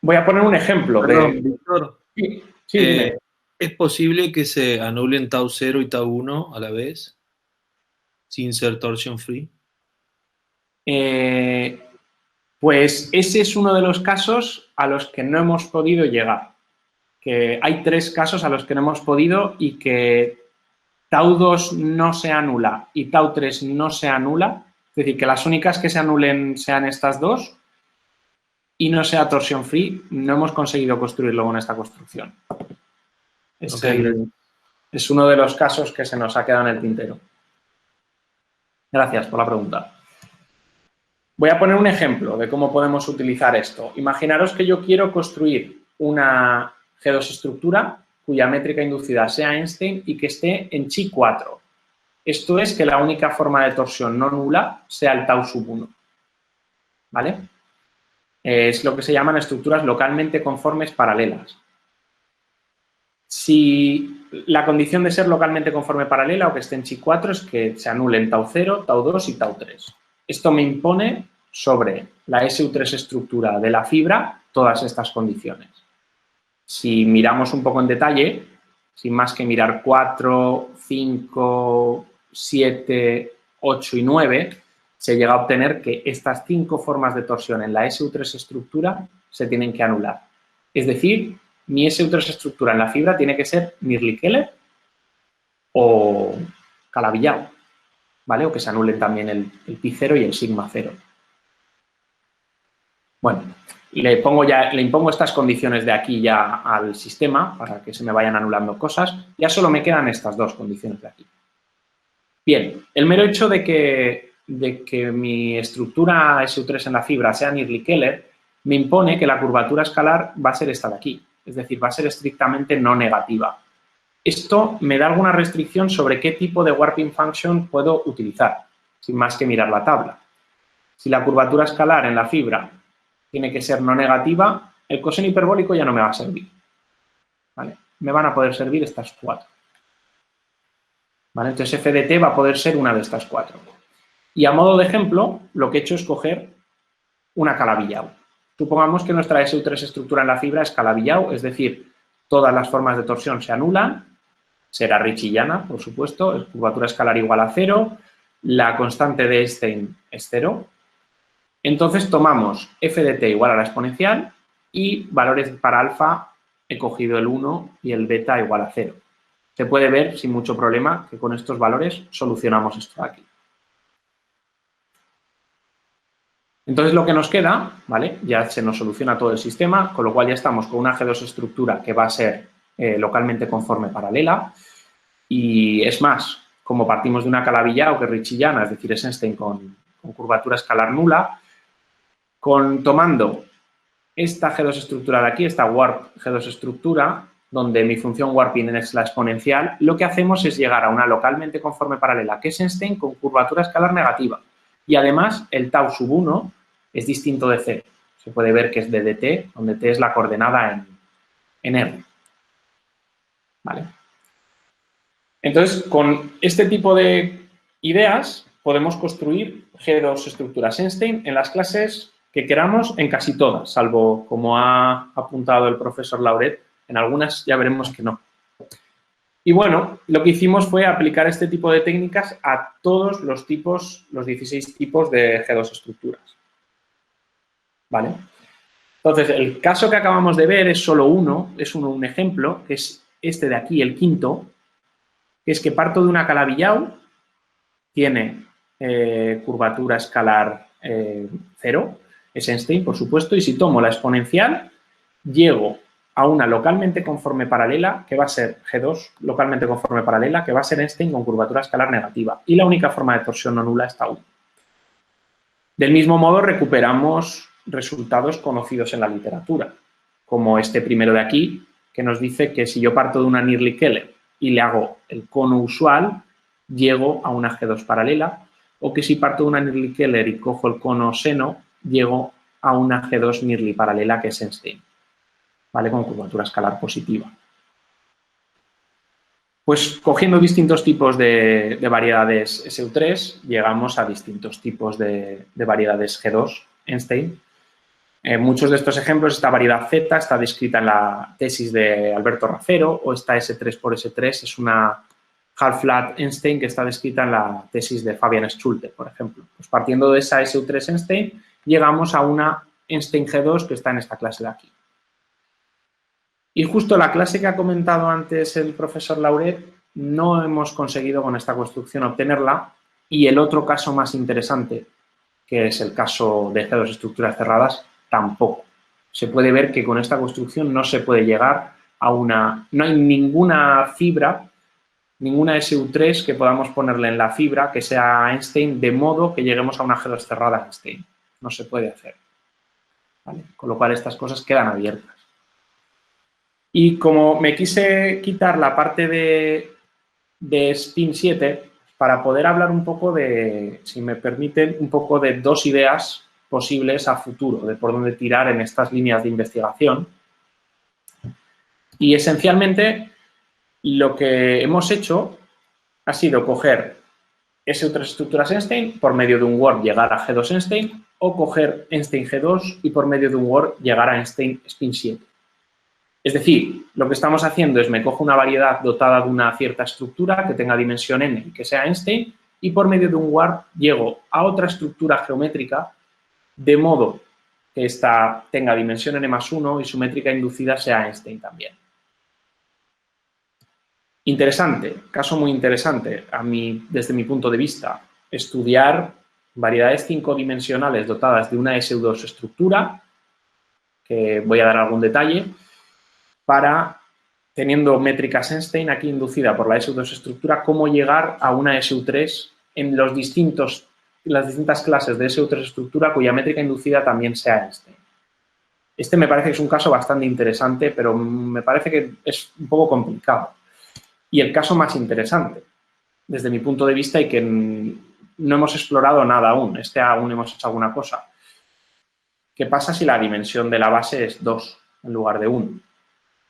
Voy a poner un ejemplo. Perdón, Víctor. Sí, dime. ¿Es posible que se anulen tau 0 y tau 1 a la vez sin ser torsion free? Pues ese es uno de los casos a los que no hemos podido llegar. Que hay 3 casos a los que no hemos podido y que tau 2 no se anula y tau 3 no se anula. Es decir, que las únicas que se anulen sean estas dos y no sea torsion free, no hemos conseguido construirlo con esta construcción. Es uno de los casos que se nos ha quedado en el tintero. Gracias por la pregunta. Voy a poner un ejemplo de cómo podemos utilizar esto. Imaginaros que yo quiero construir una G2 estructura cuya métrica inducida sea Einstein y que esté en chi 4. Esto es que la única forma de torsión no nula sea el tau sub 1. ¿Vale? Es lo que se llaman estructuras localmente conformes paralelas. Si la condición de ser localmente conforme paralela o que esté en chi 4 es que se anulen tau 0, tau 2 y tau 3. Esto me impone sobre la SU3 estructura de la fibra todas estas condiciones. Si miramos un poco en detalle, sin más que mirar 4, 5, 7, 8 y 9, se llega a obtener que estas 5 formas de torsión en la SU3 estructura se tienen que anular. Es decir, mi SU3 estructura en la fibra tiene que ser Nearly-Keller o Calabi-Yau, ¿vale? O que se anulen también el pi 0 y el sigma 0. Bueno, le impongo estas condiciones de aquí ya al sistema para que se me vayan anulando cosas. Ya solo me quedan estas 2 condiciones de aquí. Bien, el mero hecho de que mi estructura SU3 en la fibra sea Nearly-Keller me impone que la curvatura escalar va a ser esta de aquí. Es decir, va a ser estrictamente no negativa. Esto me da alguna restricción sobre qué tipo de warping function puedo utilizar, sin más que mirar la tabla. Si la curvatura escalar en la fibra tiene que ser no negativa, el coseno hiperbólico ya no me va a servir. ¿Vale? Me van a poder servir estas 4. ¿Vale? Entonces, f de t va a poder ser una de estas 4. Y a modo de ejemplo, lo que he hecho es coger una Calabi-Yau. Supongamos que nuestra SU3 estructura en la fibra es Calabi-Yau, es decir, todas las formas de torsión se anulan, será Ricciana, por supuesto, curvatura escalar igual a 0, la constante de Einstein es 0. Entonces tomamos f de t igual a la exponencial y valores para alfa he cogido el 1 y el beta igual a 0. Se puede ver sin mucho problema que con estos valores solucionamos esto de aquí. Entonces lo que nos queda, ¿vale? Ya se nos soluciona todo el sistema, con lo cual ya estamos con una G2 estructura que va a ser localmente conforme paralela. Y es más, como partimos de una Calabi-Yau que es Ricciana, es decir, es Einstein con curvatura escalar nula, tomando esta G2 estructura de aquí, esta warp G2 estructura, donde mi función warping es la exponencial, lo que hacemos es llegar a una localmente conforme paralela, que es Einstein con curvatura escalar negativa. Y además, el tau sub 1 es distinto de 0. Se puede ver que es de dt, donde t es la coordenada en R. ¿Vale? Entonces, con este tipo de ideas podemos construir G2 estructuras Einstein en las clases que queramos, en casi todas, salvo, como ha apuntado el profesor Lauret, en algunas ya veremos que no. Y bueno, lo que hicimos fue aplicar este tipo de técnicas a todos los tipos, los 16 tipos de G2 estructuras. ¿Vale? Entonces, el caso que acabamos de ver es solo uno, es un ejemplo, que es este de aquí, el quinto, que es que parto de una Calabi-Yau, tiene curvatura escalar 0, es Einstein, por supuesto, y si tomo la exponencial, llego a una localmente conforme paralela, que va a ser G2 localmente conforme paralela, que va a ser Einstein con curvatura escalar negativa. Y la única forma de torsión no nula está 1. Del mismo modo, recuperamos resultados conocidos en la literatura, como este primero de aquí, que nos dice que si yo parto de una Nirli-Keller y le hago el cono usual, llego a una G2 paralela, o que si parto de una Nirli-Keller y cojo el cono seno, llego a una G2 Nirli paralela, que es Einstein. ¿Vale? Con curvatura escalar positiva. Pues cogiendo distintos tipos de variedades SU3, llegamos a distintos tipos de variedades G2 Einstein. Muchos de estos ejemplos, esta variedad Z está descrita en la tesis de Alberto Racero, o esta S3 por S3 es una half-flat Einstein que está descrita en la tesis de Fabian Schulte, por ejemplo. Pues partiendo de esa SU3 Einstein, llegamos a una Einstein G2 que está en esta clase de aquí. Y justo la clase que ha comentado antes el profesor Lauret, no hemos conseguido con esta construcción obtenerla. Y el otro caso más interesante, que es el caso de G2 estructuras cerradas, tampoco. Se puede ver que con esta construcción no se puede llegar a una... No hay ninguna fibra, ninguna SU3 que podamos ponerle en la fibra que sea Einstein de modo que lleguemos a una G2 cerrada Einstein. No se puede hacer. ¿Vale? Con lo cual estas cosas quedan abiertas. Y como me quise quitar la parte de Spin 7, para poder hablar un poco de, si me permiten, un poco de dos ideas posibles a futuro, de por dónde tirar en estas líneas de investigación. Y esencialmente lo que hemos hecho ha sido coger SU3 estructuras Einstein, por medio de un warp llegar a G2 Einstein, o coger Einstein G2 y por medio de un warp llegar a Einstein Spin 7. Es decir, lo que estamos haciendo es me cojo una variedad dotada de una cierta estructura que tenga dimensión n y que sea Einstein y por medio de un warp llego a otra estructura geométrica de modo que esta tenga dimensión n más 1 y su métrica inducida sea Einstein también. Interesante, caso muy interesante desde mi punto de vista, estudiar variedades 5-dimensionales dotadas de una SU2 estructura, que voy a dar algún detalle, para, teniendo métricas Einstein aquí inducida por la SU2 estructura, cómo llegar a una SU3 en las distintas clases de SU3 estructura cuya métrica inducida también sea Einstein. Este me parece que es un caso bastante interesante, pero me parece que es un poco complicado. Y el caso más interesante, desde mi punto de vista, y que no hemos explorado nada aún, aún hemos hecho alguna cosa. ¿Qué pasa si la dimensión de la base es 2 en lugar de 1?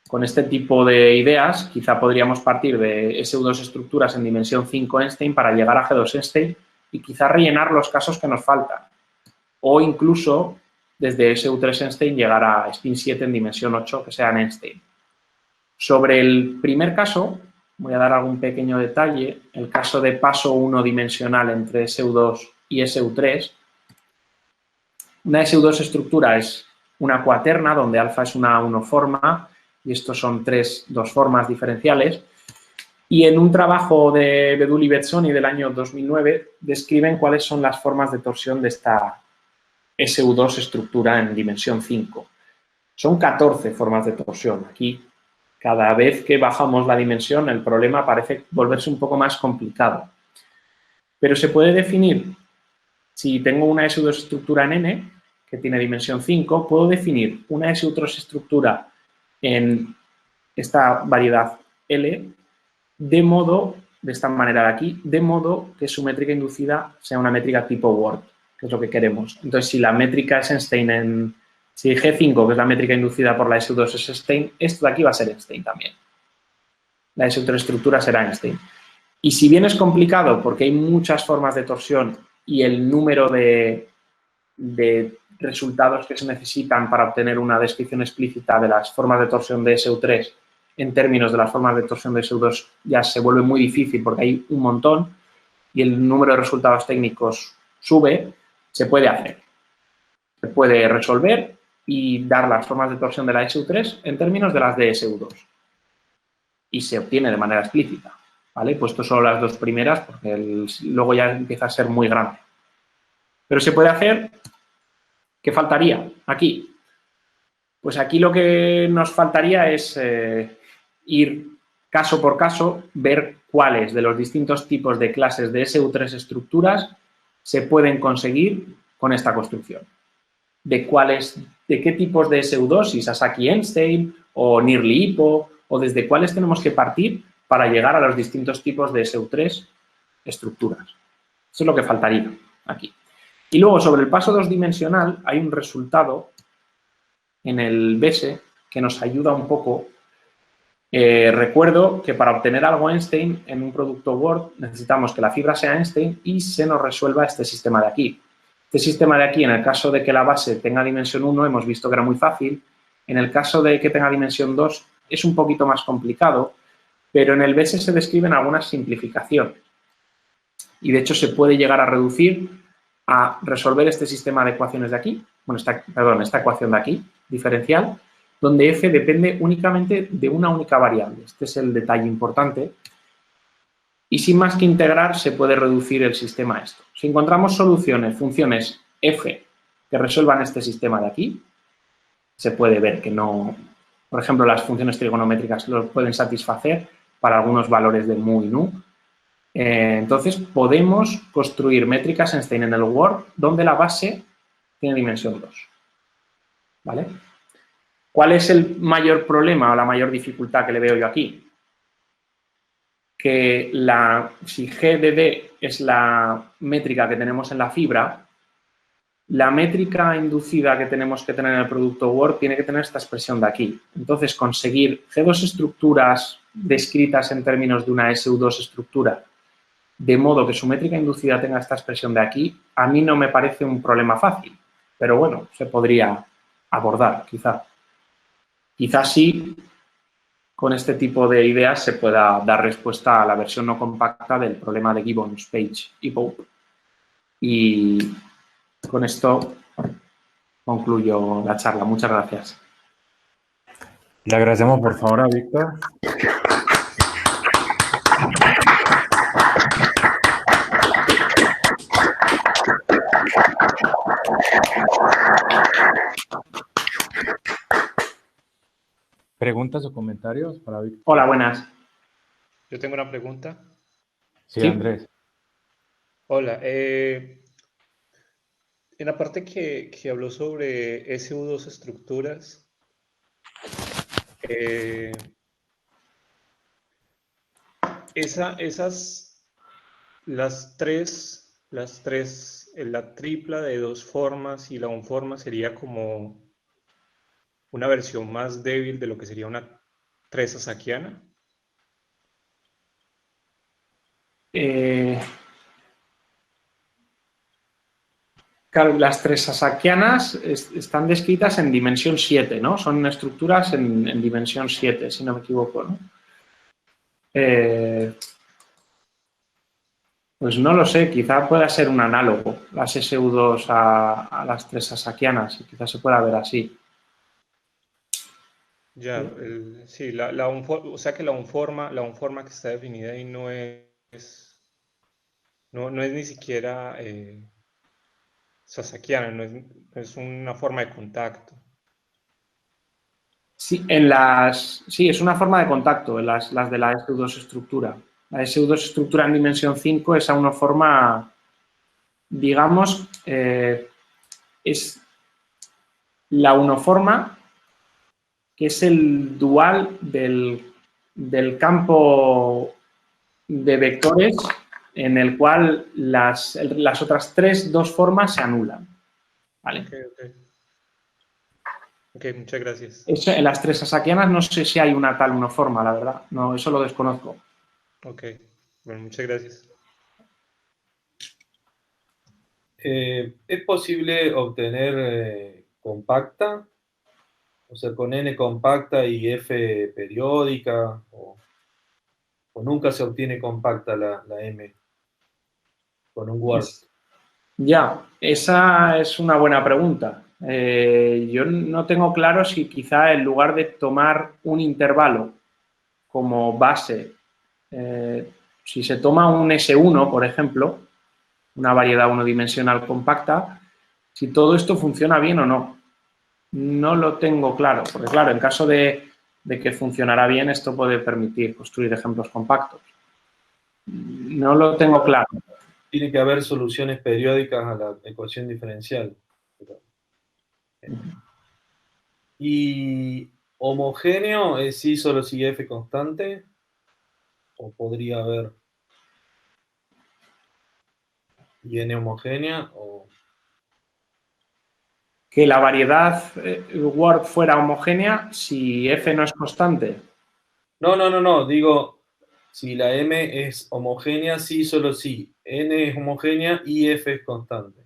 Con este tipo de ideas, quizá podríamos partir de SU2 estructuras en dimensión 5 Einstein para llegar a G2 Einstein y quizás rellenar los casos que nos faltan. O incluso desde SU3 Einstein llegar a spin 7 en dimensión 8 que sea en Einstein. Sobre el primer caso, voy a dar algún pequeño detalle. El caso de paso unidimensional entre SU2 y SU3. Una SU2 estructura es una cuaterna donde alfa es una unoforma y estos son dos formas diferenciales. Y en un trabajo de Bedul y Bezzoni del año 2009 describen cuáles son las formas de torsión de esta SU2 estructura en dimensión 5. Son 14 formas de torsión. Aquí, cada vez que bajamos la dimensión, el problema parece volverse un poco más complicado. Pero se puede definir, si tengo una SU2 estructura en N, que tiene dimensión 5, puedo definir una SU2 estructura en esta variedad L de esta manera de aquí, de modo que su métrica inducida sea una métrica tipo Word, que es lo que queremos. Entonces, si la métrica es Einstein si G5, que es la métrica inducida por la SU2 es Einstein, esto de aquí va a ser Einstein también. La SU3 estructura será Einstein. Y si bien es complicado porque hay muchas formas de torsión y el número de resultados que se necesitan para obtener una descripción explícita de las formas de torsión de SU3 en términos de las formas de torsión de SU2 ya se vuelve muy difícil porque hay un montón y el número de resultados técnicos sube, se puede hacer. Se puede resolver y dar las formas de torsión de la SU3 en términos de las de SU2. Y se obtiene de manera explícita. ¿Vale? Pues esto son las dos primeras porque luego ya empieza a ser muy grande. Pero se puede hacer. ¿Qué faltaría aquí? Pues aquí lo que nos faltaría es ir caso por caso, ver cuáles de los distintos tipos de clases de SU3 estructuras se pueden conseguir con esta construcción. De qué tipos de SU2, si Sasaki-Einstein o Nearly-Hippo, o desde cuáles tenemos que partir para llegar a los distintos tipos de SU3 estructuras. Eso es lo que faltaría aquí. Y luego, sobre el paso dos-dimensional, hay un resultado en el BESE que nos ayuda un poco. Recuerdo que para obtener algo Einstein en un producto Word necesitamos que la fibra sea Einstein y se nos resuelva este sistema de aquí. Este sistema de aquí, en el caso de que la base tenga dimensión 1, hemos visto que era muy fácil. En el caso de que tenga dimensión 2, es un poquito más complicado, pero en el BESE se describen algunas simplificaciones. Y, de hecho, se puede llegar a reducir a resolver este sistema de ecuaciones de aquí, esta ecuación de aquí, diferencial, donde f depende únicamente de una única variable. Este es el detalle importante. Y sin más que integrar, se puede reducir el sistema a esto. Si encontramos soluciones, funciones f, que resuelvan este sistema de aquí, se puede ver que no... Por ejemplo, las funciones trigonométricas lo pueden satisfacer para algunos valores de mu y nu. Entonces, podemos construir métricas Einstein en el Word donde la base tiene dimensión 2. ¿Vale? ¿Cuál es el mayor problema o la mayor dificultad que le veo yo aquí? Que si G de D es la métrica que tenemos en la fibra, la métrica inducida que tenemos que tener en el producto Word tiene que tener esta expresión de aquí. Entonces, conseguir G2 estructuras descritas en términos de una SU2 estructura, de modo que su métrica inducida tenga esta expresión de aquí, a mí no me parece un problema fácil. Pero bueno, se podría abordar, quizá. Quizás sí, con este tipo de ideas se pueda dar respuesta a la versión no compacta del problema de Gibbons, Page y Pope. Y con esto concluyo la charla. Muchas gracias. Le agradecemos, por favor, a Víctor. ¿Preguntas o comentarios para Víctor? Hola, buenas. Yo tengo una pregunta. Sí, Andrés. Hola. En la parte que habló sobre SU2 estructuras, las tres, la tripla de dos formas y la unforma sería como una versión más débil de lo que sería una 3 sasakiana. Claro, las tresasaquianas están descritas en dimensión 7, ¿no? Son estructuras en dimensión 7, si no me equivoco, ¿no? Pues no lo sé, quizá pueda ser un análogo, las SU2 a las tresasaquianas, y quizás se pueda ver así. Ya, sí, o sea que la unforma que está definida ahí no es ni siquiera sasaquiana, no es una forma de contacto. Sí, sí, es una forma de contacto, las de la SU2 estructura. La SU2 estructura en dimensión 5 es a una forma, digamos, es la unoforma, que es el dual del campo de vectores en el cual las otras dos formas se anulan. ¿Vale? Ok, muchas gracias. Eso, en las tresasaquianas no sé si hay una tal unoforma, la verdad. No, eso lo desconozco. Ok, bueno, muchas gracias. ¿Es posible obtener compacta? O sea, con N compacta y F periódica, o nunca se obtiene compacta la M con un Word. Ya, esa es una buena pregunta. Yo no tengo claro si quizá en lugar de tomar un intervalo como base, si se toma un S1, por ejemplo, una variedad unidimensional compacta, si todo esto funciona bien o no. No lo tengo claro, porque claro, en caso de que funcionara bien, esto puede permitir construir ejemplos compactos. No lo tengo claro. Tiene que haber soluciones periódicas a la ecuación diferencial. ¿Y homogéneo es sí solo si F constante? ¿O podría haber y N homogénea? O... Que la variedad Word fuera homogénea si F no es constante. No. Digo, si la M es homogénea, sí, solo sí. N es homogénea y F es constante.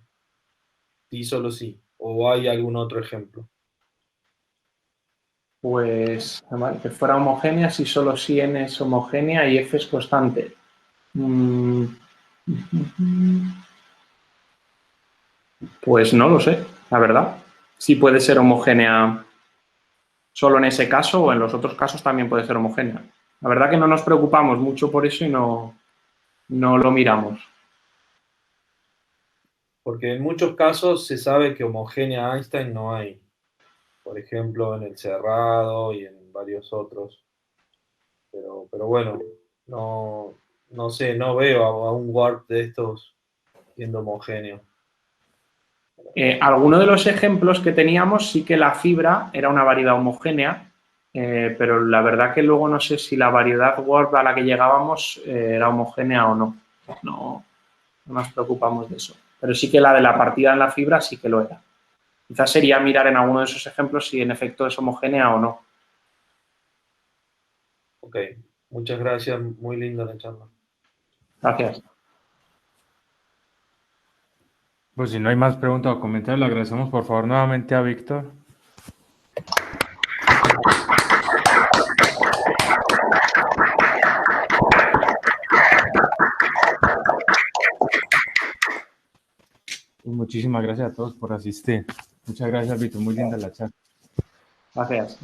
Sí, solo sí. ¿O hay algún otro ejemplo? Pues que fuera homogénea si solo si N es homogénea y F es constante. Pues no lo sé, la verdad. Si puede ser homogénea solo en ese caso o en los otros casos también puede ser homogénea. La verdad que no nos preocupamos mucho por eso y no lo miramos. Porque en muchos casos se sabe que homogénea Einstein no hay. Por ejemplo, en el cerrado y en varios otros. Pero bueno, no sé, no veo a un warp de estos siendo homogéneo. Algunos de los ejemplos que teníamos sí que la fibra era una variedad homogénea, pero la verdad que luego no sé si la variedad warp a la que llegábamos era homogénea o no. No nos preocupamos de eso. Pero sí que la de la partida en la fibra sí que lo era. Quizás sería mirar en alguno de esos ejemplos si en efecto es homogénea o no. Ok, muchas gracias, muy linda la charla. Gracias. Pues si no hay más preguntas o comentarios, le agradecemos por favor nuevamente a Víctor. Y muchísimas gracias a todos por asistir. Muchas gracias, Víctor. Muy linda la charla. Gracias.